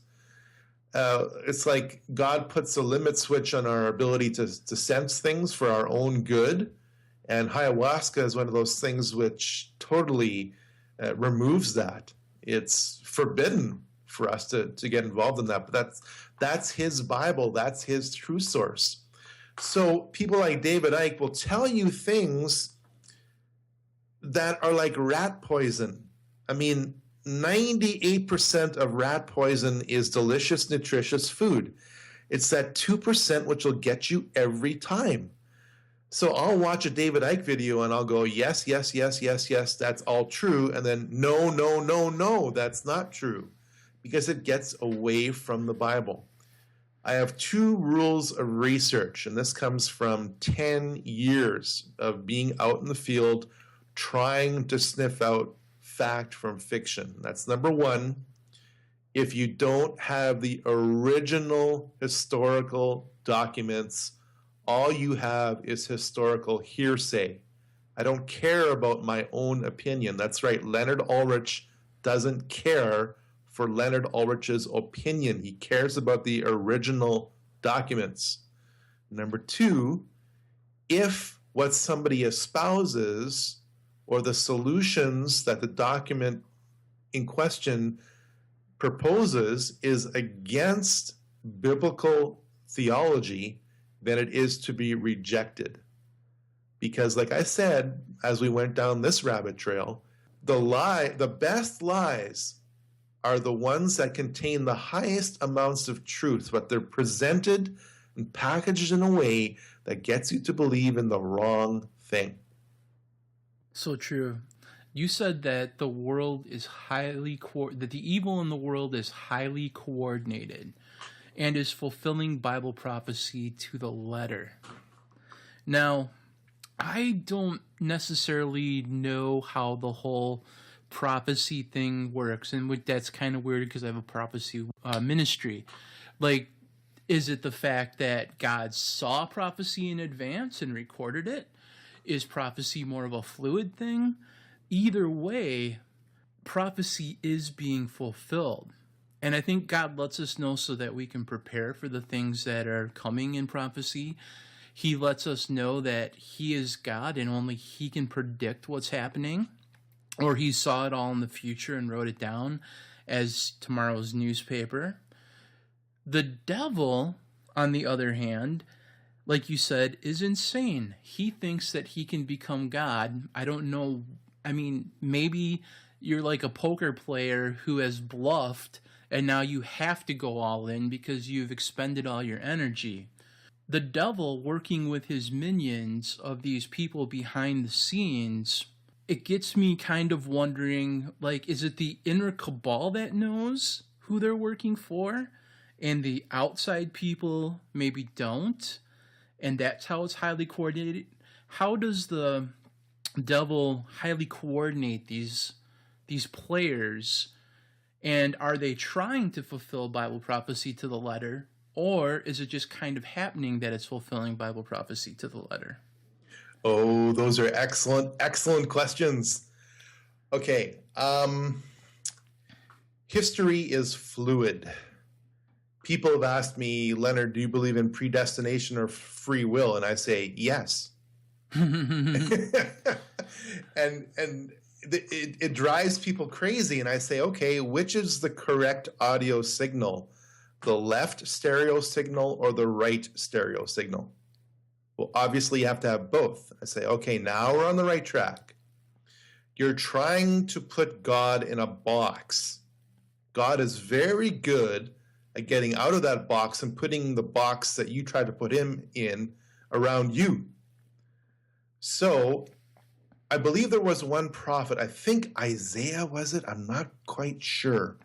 It's like God puts a limit switch on our ability to sense things for our own good. And ayahuasca is one of those things which totally removes that. It's forbidden for us to get involved in that. But that's his Bible. That's his true source. So people like David Icke will tell you things that are like rat poison. I mean, 98% of rat poison is delicious, nutritious food. It's that 2% which will get you every time. So I'll watch a David Icke video and I'll go, yes, yes, yes, yes, yes, that's all true. And then no, no, no, no, that's not true, because it gets away from the Bible. I have 2 rules of research, and this comes from 10 years of being out in the field trying to sniff out fact from fiction. That's number 1. If you don't have the original historical documents, all you have is historical hearsay. I don't care about my own opinion. That's right, Leonard Ulrich doesn't care for Leonard Ulrich's opinion. He cares about the original documents. Number two, if what somebody espouses or the solutions that the document in question proposes is against biblical theology, then it is to be rejected. Because like I said, as we went down this rabbit trail, the best lies are the ones that contain the highest amounts of truth, but they're presented and packaged in a way that gets you to believe in the wrong thing. So true. You said that the world is that the evil in the world is highly coordinated and is fulfilling Bible prophecy to the letter. Now, I don't necessarily know how the whole prophecy thing works, and that's kind of weird because I have a prophecy ministry. Like, is it the fact that God saw prophecy in advance and recorded it? Is prophecy more of a fluid thing? Either way, prophecy is being fulfilled. And I think God lets us know so that we can prepare for the things that are coming in prophecy. He lets us know that he is God and only he can predict what's happening, or he saw it all in the future and wrote it down as tomorrow's newspaper. The devil, on the other hand, like you said, is insane. He thinks that he can become God. I don't know. I mean, maybe you're like a poker player who has bluffed and now you have to go all in because you've expended all your energy. The devil working with his minions of these people behind the scenes, it gets me kind of wondering, like, is it the inner cabal that knows who they're working for and the outside people maybe don't? And that's how it's highly coordinated. How does the devil highly coordinate these players? And are they trying to fulfill Bible prophecy to the letter? Or is it just kind of happening that it's fulfilling Bible prophecy to the letter? Oh, those are excellent, excellent questions. Okay. History is fluid. People have asked me, Leonard, do you believe in predestination or free will? And I say, yes. and it drives people crazy. And I say, okay, which is the correct audio signal? The left stereo signal or the right stereo signal? Well, obviously you have to have both. I say, okay, now we're on the right track. You're trying to put God in a box. God is very good at getting out of that box and putting the box that you try to put him in around you. So I believe there was one prophet, I think Isaiah was it? I'm not quite sure,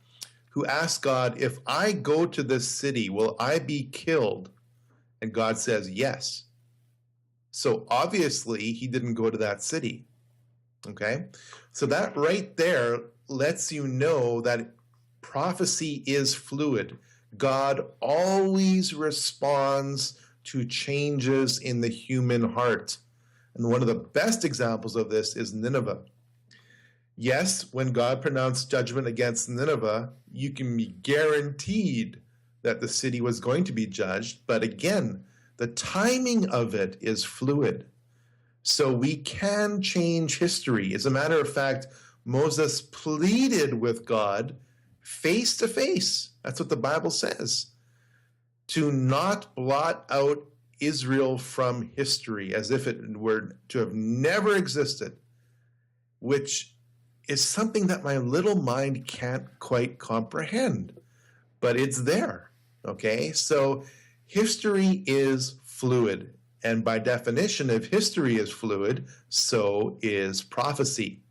who asked God, if I go to this city, will I be killed? And God says, yes. So obviously he didn't go to that city. Okay? So that right there lets you know that prophecy is fluid. God always responds to changes in the human heart. And one of the best examples of this is Nineveh. Yes, when God pronounced judgment against Nineveh, you can be guaranteed that the city was going to be judged. But again, the timing of it is fluid. So we can change history. As a matter of fact, Moses pleaded with God face to face. That's what the Bible says. To not blot out Israel from history as if it were to have never existed, which is something that my little mind can't quite comprehend, but it's there, okay? So history is fluid, and by definition, if history is fluid, so is prophecy.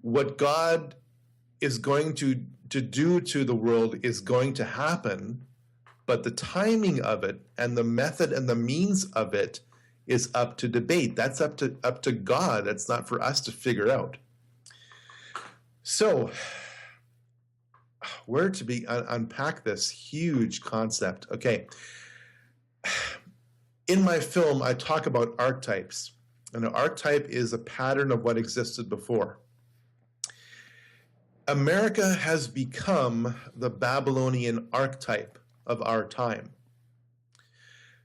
What God is going to do to the world is going to happen, but the timing of it and the method and the means of it is up to debate. That's up to God. That's not for us to figure out. So, where to unpack this huge concept? Okay. In my film, I talk about archetypes. And an archetype is a pattern of what existed before. America has become the Babylonian archetype of our time.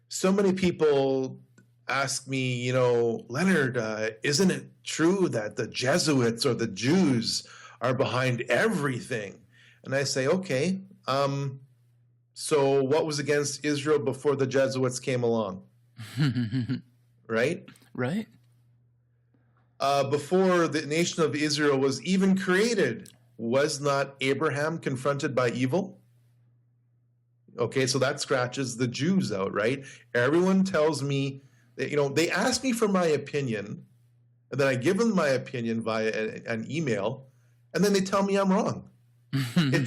So many people ask me, Leonard, isn't it true that the Jesuits or the Jews are behind everything? And I say, okay, so what was against Israel before the Jesuits came along? Right? Right. Before the nation of Israel was even created, was not Abraham confronted by evil? Okay, so that scratches the Jews out, right? Everyone tells me, they ask me for my opinion, and then I give them my opinion via an email, and then they tell me I'm wrong. It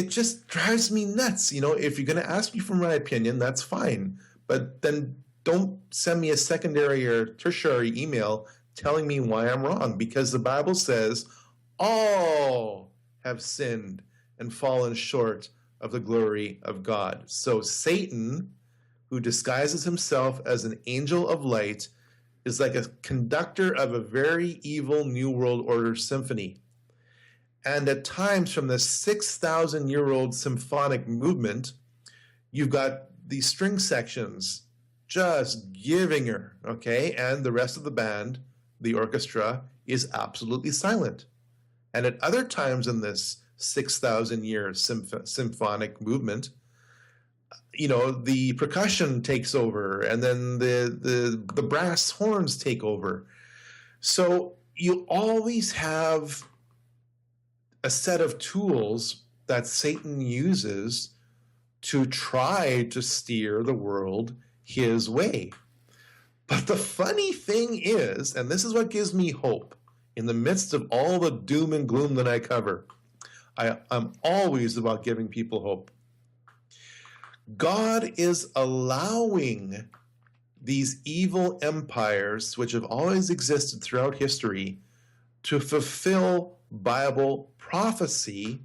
just drives me nuts. If you're going to ask me for my opinion, that's fine, but then don't send me a secondary or tertiary email telling me why I'm wrong, because the Bible says all have sinned and fallen short of the glory of God. So Satan, who disguises himself as an angel of light, is like a conductor of a very evil New World Order symphony. And at times, from the 6,000-year-old symphonic movement, you've got these string sections just giving her, okay? And the rest of the band, the orchestra, is absolutely silent. And at other times in this 6,000-year symphonic movement, the percussion takes over, and then the brass horns take over. So you always have a set of tools that Satan uses to try to steer the world his way. But the funny thing is, and this is what gives me hope in the midst of all the doom and gloom that I cover, I'm always about giving people hope. God is allowing these evil empires, which have always existed throughout history, to fulfill Bible prophecy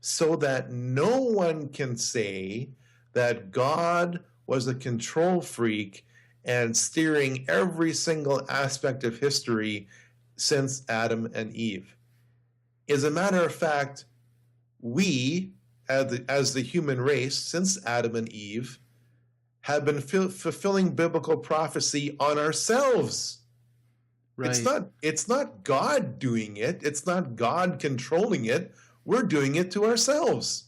so that no one can say that God was a control freak and steering every single aspect of history since Adam and Eve. As a matter of fact, we, as the human race, since Adam and Eve, have been fulfilling biblical prophecy on ourselves. Right. It's not God doing it. It's not God controlling it. We're doing it to ourselves.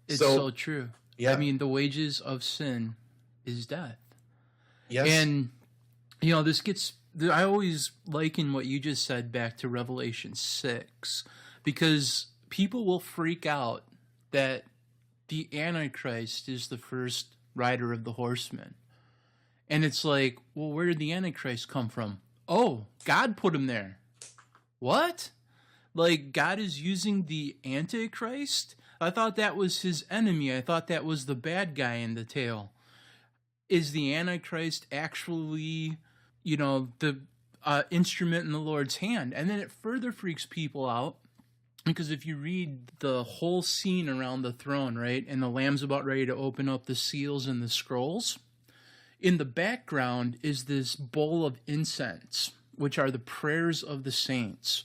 It's so true. Yeah. I mean, the wages of sin is death. Yes. And, I always liken what you just said back to Revelation 6, because people will freak out that the Antichrist is the first rider of the horsemen. And it's like, well, where did the Antichrist come from? Oh, God put him there. What? Like, God is using the Antichrist? I thought that was his enemy. I thought that was the bad guy in the tale. Is the Antichrist actually, the instrument in the Lord's hand? And then it further freaks people out, because if you read the whole scene around the throne, right, and the Lamb's about ready to open up the seals and the scrolls, in the background is this bowl of incense, which are the prayers of the saints.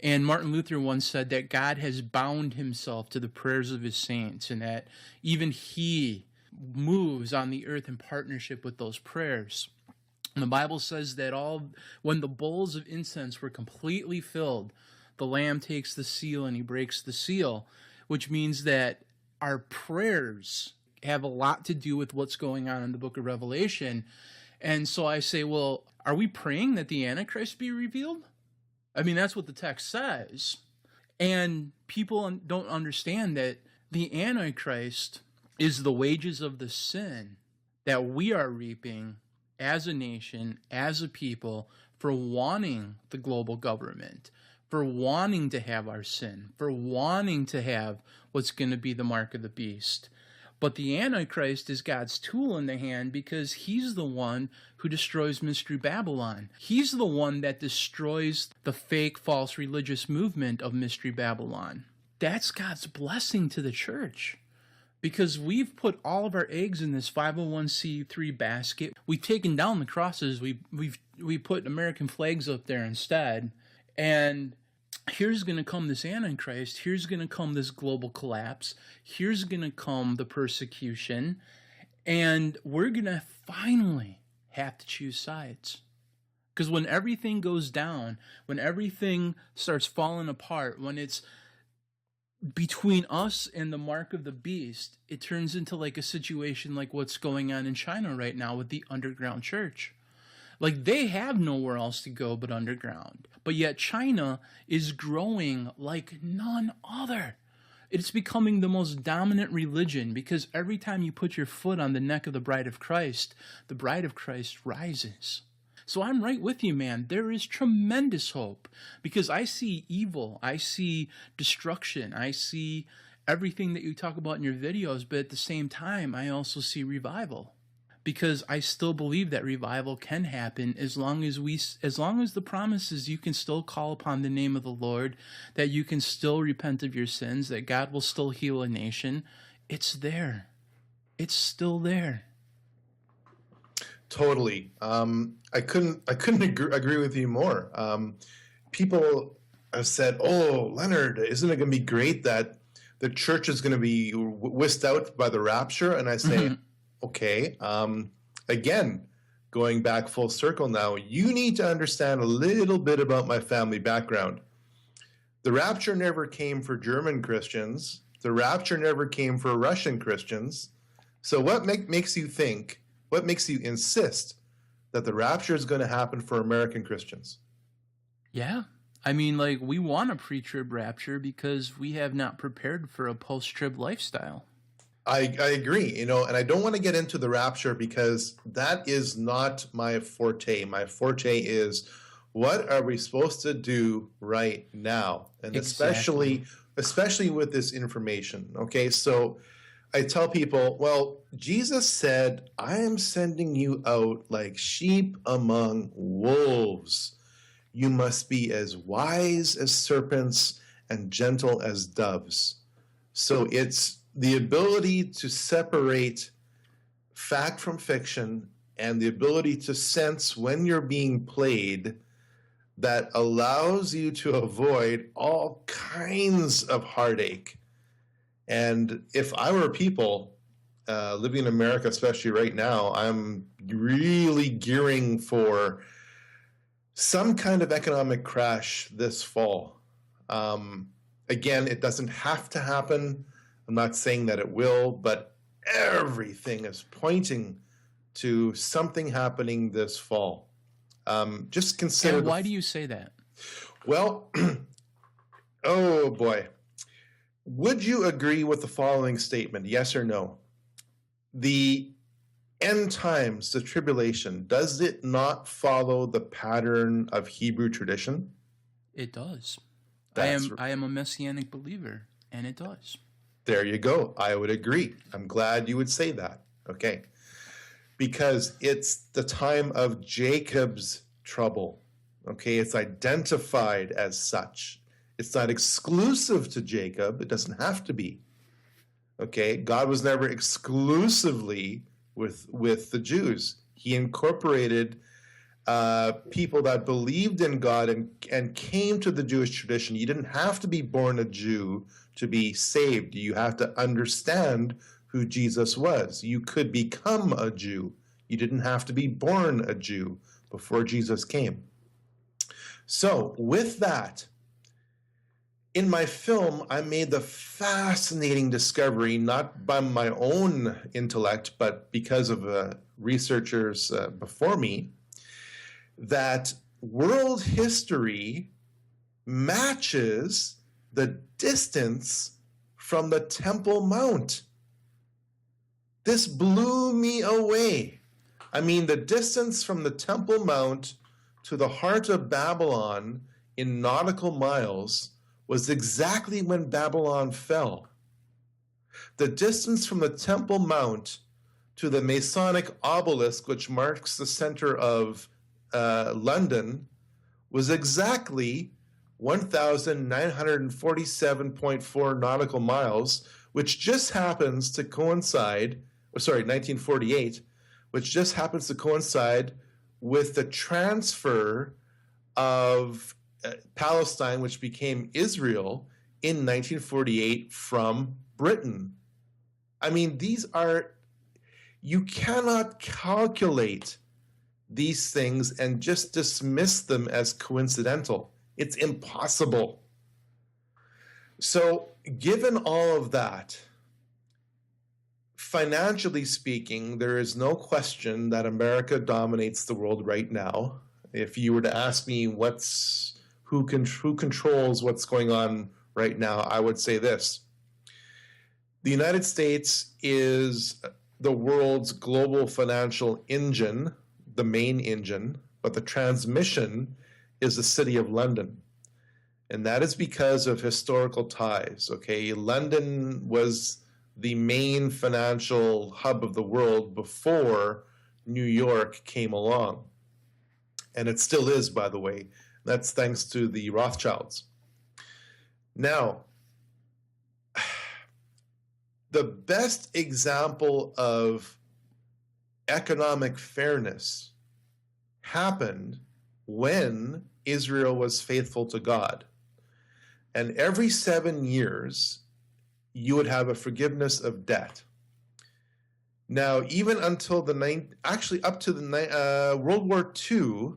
And Martin Luther once said that God has bound himself to the prayers of his saints, and that even he moves on the earth in partnership with those prayers. And the Bible says that when the bowls of incense were completely filled, the Lamb takes the seal and he breaks the seal, which means that our prayers have a lot to do with what's going on in the book of Revelation. And so I say, well, are we praying that the Antichrist be revealed? I mean, that's what the text says. And people don't understand that the Antichrist is the wages of the sin that we are reaping as a nation, as a people, for wanting the global government, for wanting to have our sin, for wanting to have what's going to be the mark of the beast. But the Antichrist is God's tool in the hand, because he's the one who destroys Mystery Babylon. He's the one that destroys the fake, false religious movement of Mystery Babylon. That's God's blessing to the church, because we've put all of our eggs in this 501c3 basket. We've taken down the crosses. We put American flags up there instead. And here's going to come this Antichrist, here's going to come this global collapse, here's going to come the persecution, and we're going to finally have to choose sides. Because when everything goes down, when everything starts falling apart, when it's between us and the mark of the beast, it turns into like a situation like what's going on in China right now with the underground church. Like, they have nowhere else to go but underground. But yet China is growing like none other. It's becoming the most dominant religion, because every time you put your foot on the neck of the bride of Christ rises. So I'm right with you, man. There is tremendous hope, because I see evil, I see destruction, I see everything that you talk about in your videos, but at the same time, I also see revival. Because I still believe that revival can happen as long as the promise is you can still call upon the name of the Lord, that you can still repent of your sins, that God will still heal a nation. It's there. It's still there. Totally. I couldn't agree with you more. People have said, "Oh, Leonard, isn't it going to be great that the church is going to be whisked out by the rapture?" And I say, okay. Again, going back full circle now, you need to understand a little bit about my family background. The rapture never came for German Christians. The rapture never came for Russian Christians. So what makes you think, what makes you insist that the rapture is going to happen for American Christians? Yeah. I mean, like, we want a pre-trib rapture because we have not prepared for a post-trib lifestyle. I agree, and I don't want to get into the rapture because that is not my forte. My forte is, what are we supposed to do right now? And Exactly. especially with this information. Okay, so I tell people, well, Jesus said, "I am sending you out like sheep among wolves. You must be as wise as serpents and gentle as doves." So it's the ability to separate fact from fiction and the ability to sense when you're being played that allows you to avoid all kinds of heartache. And if I were people living in America, especially right now, I'm really gearing for some kind of economic crash this fall. Again, it doesn't have to happen. I'm not saying that it will, but everything is pointing to something happening this fall. Just consider. And why do you say that? Well, oh boy. Would you agree with the following statement? Yes or no? The end times, the tribulation, does it not follow the pattern of Hebrew tradition? It does. That's I am a messianic believer, and it does. There you go. I would agree. I'm glad you would say that. Okay. Because it's the time of Jacob's trouble. Okay. It's identified as such. It's not exclusive to Jacob. It doesn't have to be. Okay. God was never exclusively with the Jews. He incorporated people that believed in God and came to the Jewish tradition. You didn't have to be born a Jew to be saved. You have to understand who Jesus was. You could become a Jew. You didn't have to be born a Jew before Jesus came. So with that, in my film, I made the fascinating discovery, not by my own intellect, but because of researchers before me, that world history matches the distance from the Temple Mount. This blew me away. I mean, the distance from the Temple Mount to the heart of Babylon in nautical miles was exactly when Babylon fell. The distance from the Temple Mount to the Masonic obelisk, which marks the center of London, was exactly 1,947.4 nautical miles, which just happens to coincide, 1948, which just happens to coincide with the transfer of Palestine, which became Israel in 1948 from Britain. I mean, you cannot calculate these things and just dismiss them as coincidental. It's impossible. So, given all of that, financially speaking, there is no question that America dominates the world right now. If you were to ask me who controls what's going on right now, I would say this. The United States is the world's global financial engine, the main engine, but the transmission is the City of London. And that is because of historical ties, okay? London was the main financial hub of the world before New York came along. And it still is, by the way. That's thanks to the Rothschilds. Now, the best example of economic fairness happened when Israel was faithful to God. And every 7 years, you would have a forgiveness of debt. Now, even until up to the World War II,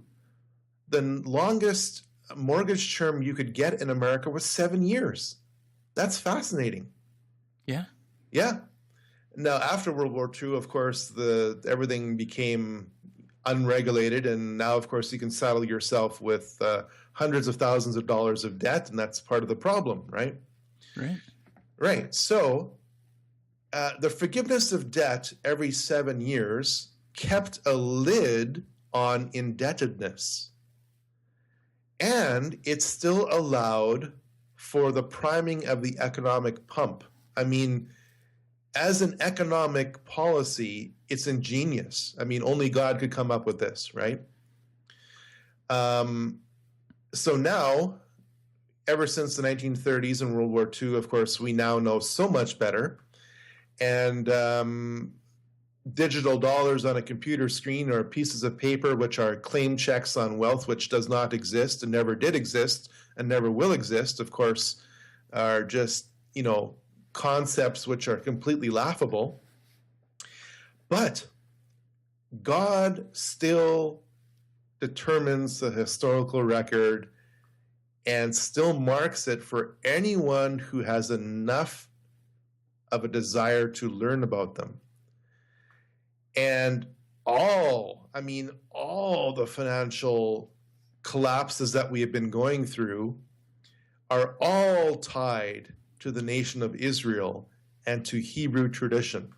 the longest mortgage term you could get in America was 7 years. That's fascinating. Yeah. Yeah. Now, after World War II, of course, everything became unregulated, and now, of course, you can saddle yourself with hundreds of thousands of dollars of debt, and that's part of the problem, right? Right. Right. So, the forgiveness of debt every 7 years kept a lid on indebtedness, and it still allowed for the priming of the economic pump. I mean, as an economic policy, it's ingenious. I mean, only God could come up with this, right? So now, ever since the 1930s and World War II, of course, we now know so much better. And digital dollars on a computer screen or pieces of paper, which are claim checks on wealth, which does not exist and never did exist and never will exist, of course, are just, concepts which are completely laughable. But God still determines the historical record and still marks it for anyone who has enough of a desire to learn about them. And all the financial collapses that we have been going through are all tied to the nation of Israel and to Hebrew tradition.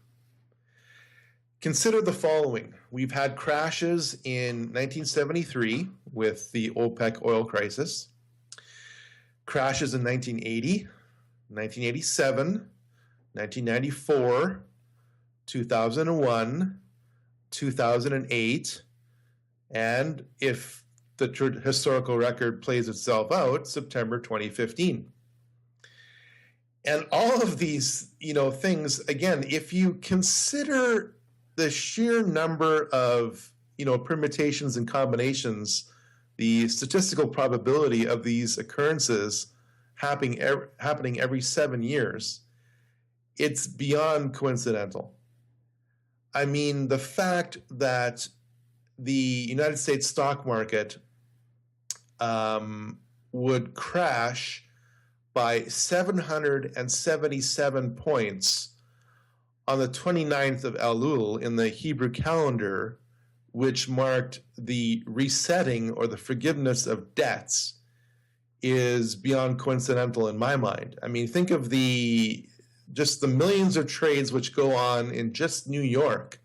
Consider the following. We've had crashes in 1973 with the OPEC oil crisis, crashes in 1980, 1987, 1994, 2001, 2008, and if the historical record plays itself out, September 2015. And all of these, things, again, if you consider the sheer number of, permutations and combinations, the statistical probability of these occurrences happening every 7 years, it's beyond coincidental. I mean, the fact that the United States stock market would crash by 777 points on the 29th of Elul in the Hebrew calendar, which marked the resetting or the forgiveness of debts, is beyond coincidental in my mind. I mean, think of just the millions of trades which go on in just New York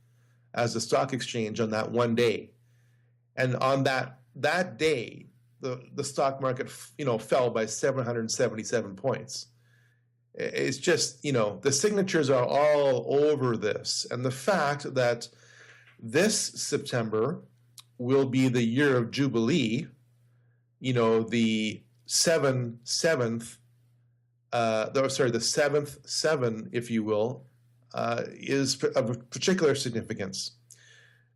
as a stock exchange on that one day. And on that day, the stock market, fell by 777 points. It's just, the signatures are all over this. And the fact that this September will be the year of Jubilee, the seventh seven, if you will, is of particular significance.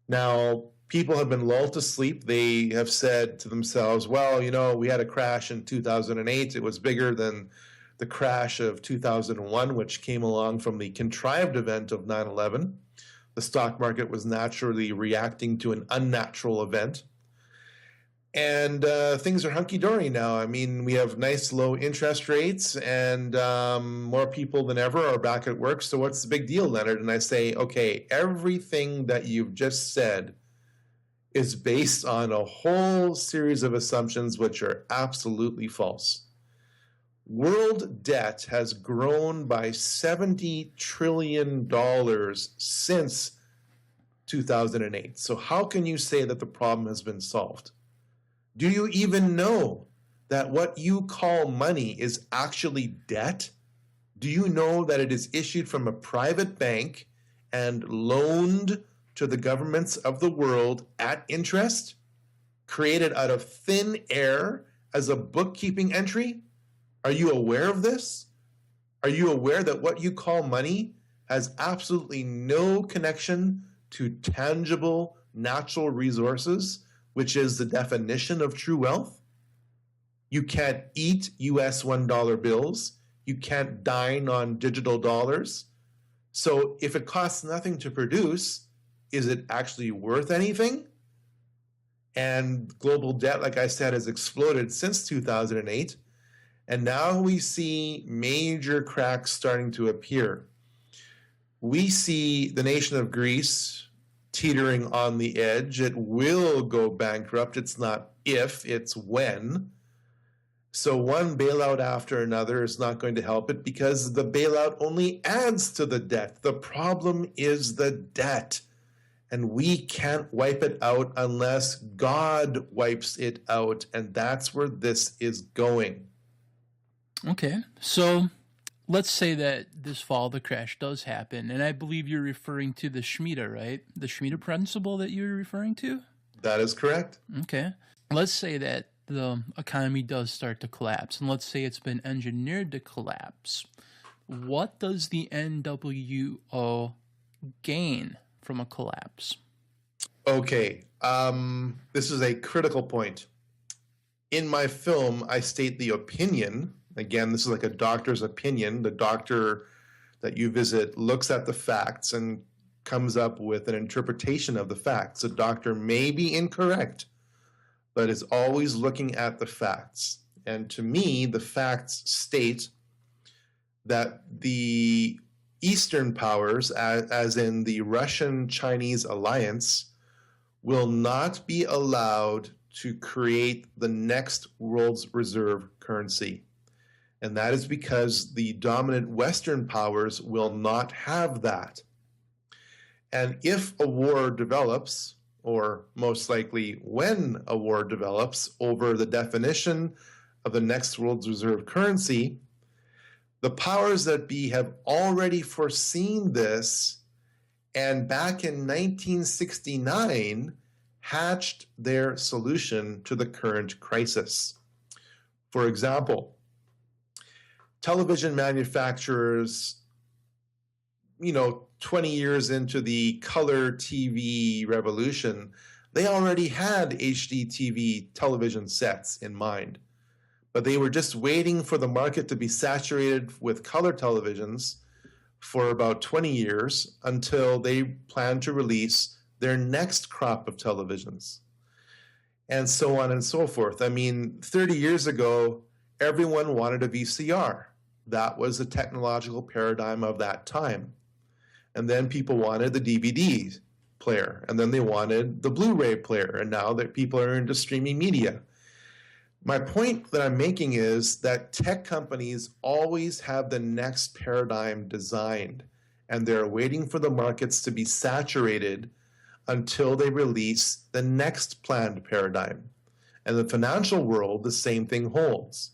Now, People have been lulled to sleep. They have said to themselves, well, you know, we had a crash in 2008. It was bigger than the crash of 2001, which came along from the contrived event of 9/11. The stock market was naturally reacting to an unnatural event. And things are hunky-dory now. I mean, we have nice low interest rates, and more people than ever are back at work. So what's the big deal, Leonard? And I say, okay, everything that you've just said is based on a whole series of assumptions which are absolutely false. World debt has grown by $70 trillion since 2008. So how can you say that the problem has been solved? Do you even know that what you call money is actually debt? Do you know that it is issued from a private bank and loaned to the governments of the world at interest, created out of thin air as a bookkeeping entry? Are you aware of this? Are you aware that what you call money has absolutely no connection to tangible natural resources, which is the definition of true wealth? You can't eat US $1 bills. You can't dine on digital dollars. So if it costs nothing to produce, is it actually worth anything? And global debt, like I said, has exploded since 2008. And now we see major cracks starting to appear. We see the nation of Greece teetering on the edge. It will go bankrupt. It's not if, it's when. So one bailout after another is not going to help it because the bailout only adds to the debt. The problem is the debt. And we can't wipe it out unless God wipes it out. And that's where this is going. Okay, so let's say that this fall the crash does happen, and I believe you're referring to the Shemitah, right? The Shemitah principle that you're referring to? That is correct. Okay. Let's say that the economy does start to collapse, and let's say it's been engineered to collapse. What does the NWO gain from a collapse? Okay, this is a critical point. In my film, I state the opinion. Again, this is like a doctor's opinion. The doctor that you visit looks at the facts and comes up with an interpretation of the facts. The doctor may be incorrect, but is always looking at the facts. And to me, the facts state that the Eastern powers, as in the Russian-Chinese alliance, will not be allowed to create the next world's reserve currency. And that is because the dominant Western powers will not have that. And if a war develops, or most likely when a war develops over the definition of the next world's reserve currency, the powers that be have already foreseen this, and back in 1969 hatched their solution to the current crisis. For example, television manufacturers, 20 years into the color TV revolution, they already had HD TV television sets in mind. But they were just waiting for the market to be saturated with color televisions for about 20 years until they planned to release their next crop of televisions. And so on and so forth. I mean, 30 years ago, everyone wanted a VCR. That was the technological paradigm of that time. And then people wanted the DVD player, and then they wanted the Blu-ray player, and now that people are into streaming media. My point that I'm making is that tech companies always have the next paradigm designed, and they're waiting for the markets to be saturated until they release the next planned paradigm. And the financial world, the same thing holds.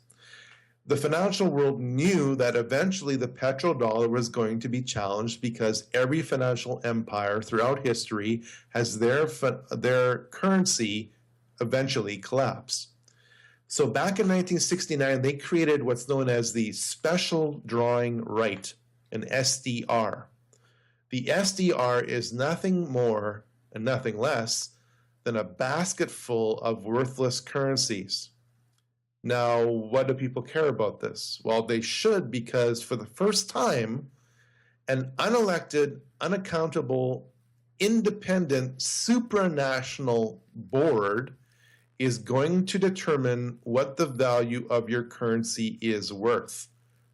The financial world knew that eventually the petrodollar was going to be challenged because every financial empire throughout history has their currency eventually collapse. So back in 1969, they created what's known as the Special Drawing Right, an SDR. The SDR is nothing more and nothing less than a basket full of worthless currencies. Now, what do people care about this? Well, they should, because for the first time, an unelected, unaccountable, independent, supranational board is going to determine what the value of your currency is worth.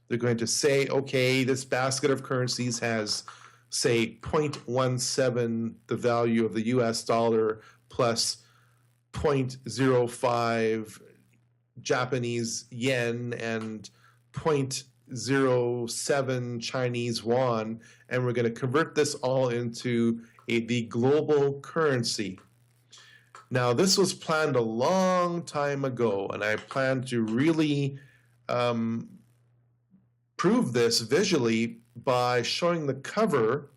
They're going to say, okay, this basket of currencies has, say, 0.17 the value of the US dollar plus 0.05 Japanese yen and 0.07 Chinese yuan, and we're going to convert this all into the global currency. Now, this was planned a long time ago, and I plan to really prove this visually by showing the cover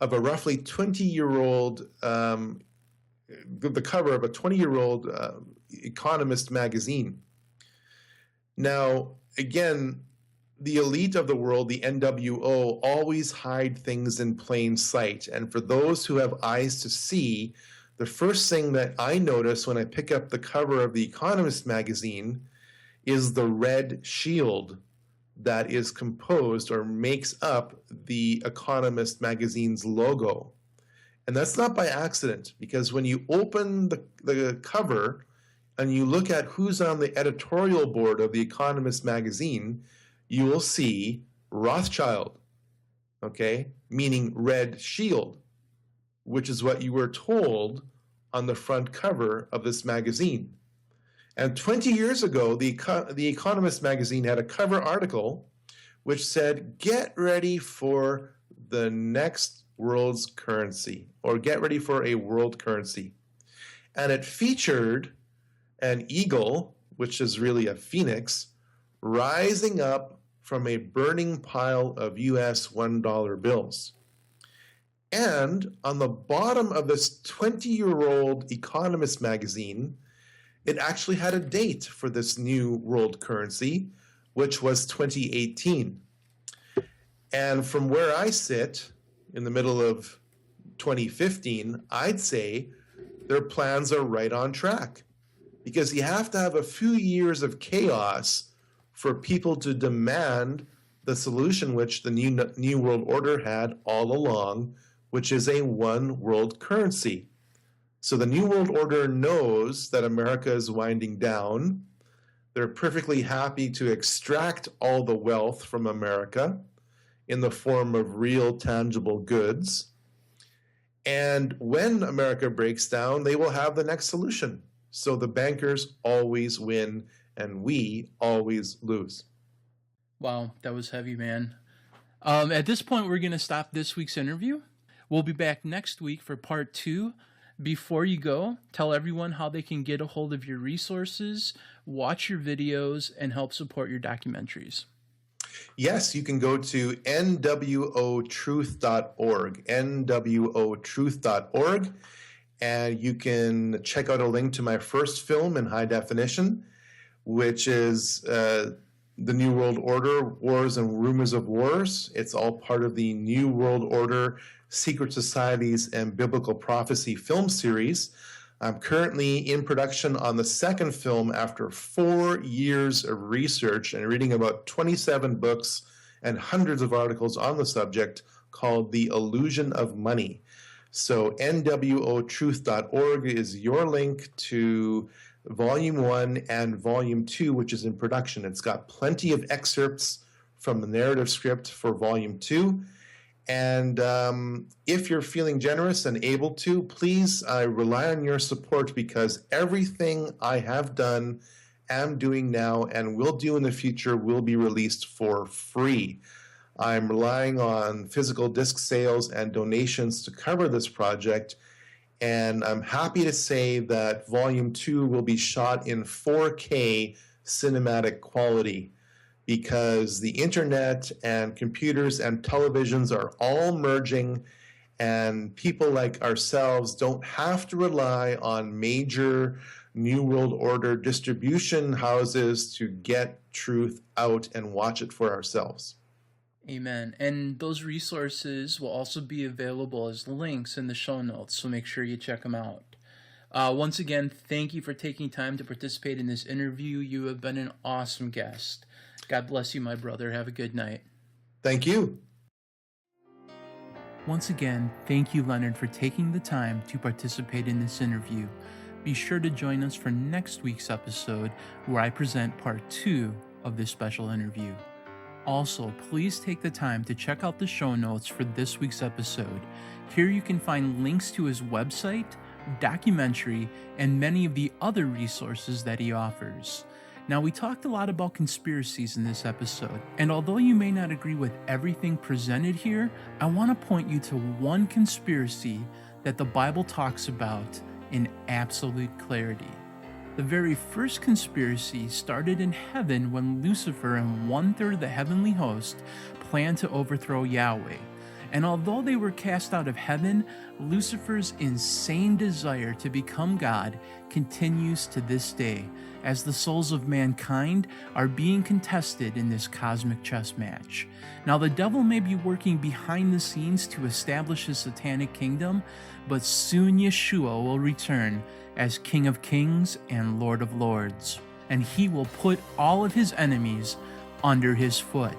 of a roughly 20-year-old, the cover of a 20-year-old Economist magazine. Now, again, the elite of the world, the NWO, always hide things in plain sight. And for those who have eyes to see, the first thing that I notice when I pick up the cover of the Economist magazine is the red shield that is composed or makes up the Economist magazine's logo. And that's not by accident, because when you open the cover and you look at who's on the editorial board of the Economist magazine, you will see Rothschild, okay, meaning red shield, which is what you were told on the front cover of this magazine. And 20 years ago, the Economist magazine had a cover article which said, get ready for the next world's currency, or get ready for a world currency. And it featured an eagle, which is really a phoenix, rising up from a burning pile of US $1 bills. And on the bottom of this 20-year-old Economist magazine, it actually had a date for this new world currency, which was 2018. And from where I sit, in the middle of 2015, I'd say their plans are right on track, because you have to have a few years of chaos for people to demand the solution which the New World Order had all along, which is a one world currency. So the New World Order knows that America is winding down. They're perfectly happy to extract all the wealth from America in the form of real tangible goods. And when America breaks down, they will have the next solution. So the bankers always win and we always lose. Wow, that was heavy, man. At this point, we're going to stop this week's interview. We'll be back next week for part 2. Before you go, tell everyone how they can get a hold of your resources, watch your videos, and help support your documentaries. Yes, you can go to nwotruth.org, nwotruth.org, and you can check out a link to my first film in high definition, which is The New World Order, Wars and Rumors of Wars. It's all part of the New World Order, Secret Societies, and Biblical Prophecy film series. I'm currently in production on the second film after 4 years of research and reading about 27 books and hundreds of articles on the subject, called The Illusion of Money. So nwotruth.org is your link to Volume 1 and Volume 2, which is in production. It's got plenty of excerpts from the narrative script for Volume 2. And if you're feeling generous and able to, please, I rely on your support, because everything I have done, am doing now, and will do in the future will be released for free. I'm relying on physical disc sales and donations to cover this project, and I'm happy to say that Volume 2 will be shot in 4K cinematic quality, because the internet and computers and televisions are all merging, and people like ourselves don't have to rely on major New World Order distribution houses to get truth out and watch it for ourselves. Amen. And those resources will also be available as links in the show notes, so make sure you check them out. Once again, thank you for taking time to participate in this interview. You have been an awesome guest. God bless you, my brother. Have a good night. Thank you. Once again, thank you, Leonard, for taking the time to participate in this interview. Be sure to join us for next week's episode, where I present part 2 of this special interview. Also, please take the time to check out the show notes for this week's episode. Here you can find links to his website, documentary, and many of the other resources that he offers. Now, we talked a lot about conspiracies in this episode, and although you may not agree with everything presented here, I want to point you to one conspiracy that the Bible talks about in absolute clarity. The very first conspiracy started in heaven when Lucifer and 1/3 of the heavenly host planned to overthrow Yahweh. And although they were cast out of heaven, Lucifer's insane desire to become God continues to this day, as the souls of mankind are being contested in this cosmic chess match. Now, the devil may be working behind the scenes to establish his satanic kingdom, but soon Yeshua will return as King of Kings and Lord of Lords, and he will put all of his enemies under his foot.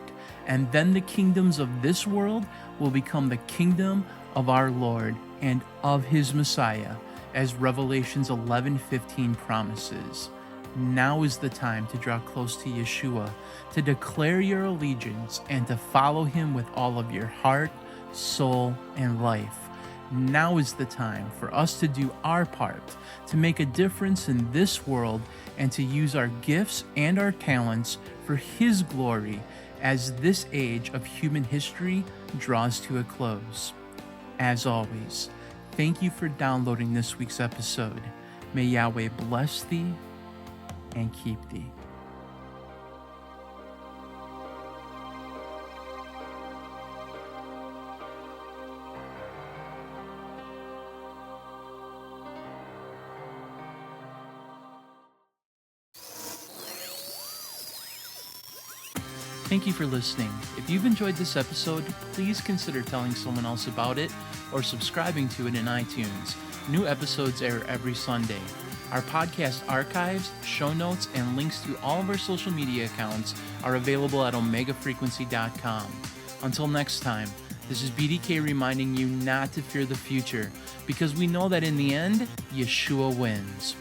And then the kingdoms of this world will become the kingdom of our Lord and of his Messiah, as Revelations 11:15 promises. Now is the time to draw close to Yeshua, to declare your allegiance, and to follow him with all of your heart, soul, and life. Now is the time for us to do our part, to make a difference in this world, and to use our gifts and our talents for his glory as this age of human history draws to a close. As always, thank you for downloading this week's episode. May Yahweh bless thee and keep thee. Thank you for listening. If you've enjoyed this episode, please consider telling someone else about it or subscribing to it in iTunes. New episodes air every Sunday. Our podcast archives, show notes, and links to all of our social media accounts are available at omegafrequency.com. Until next time, this is BDK reminding you not to fear the future, because we know that in the end, Yeshua wins.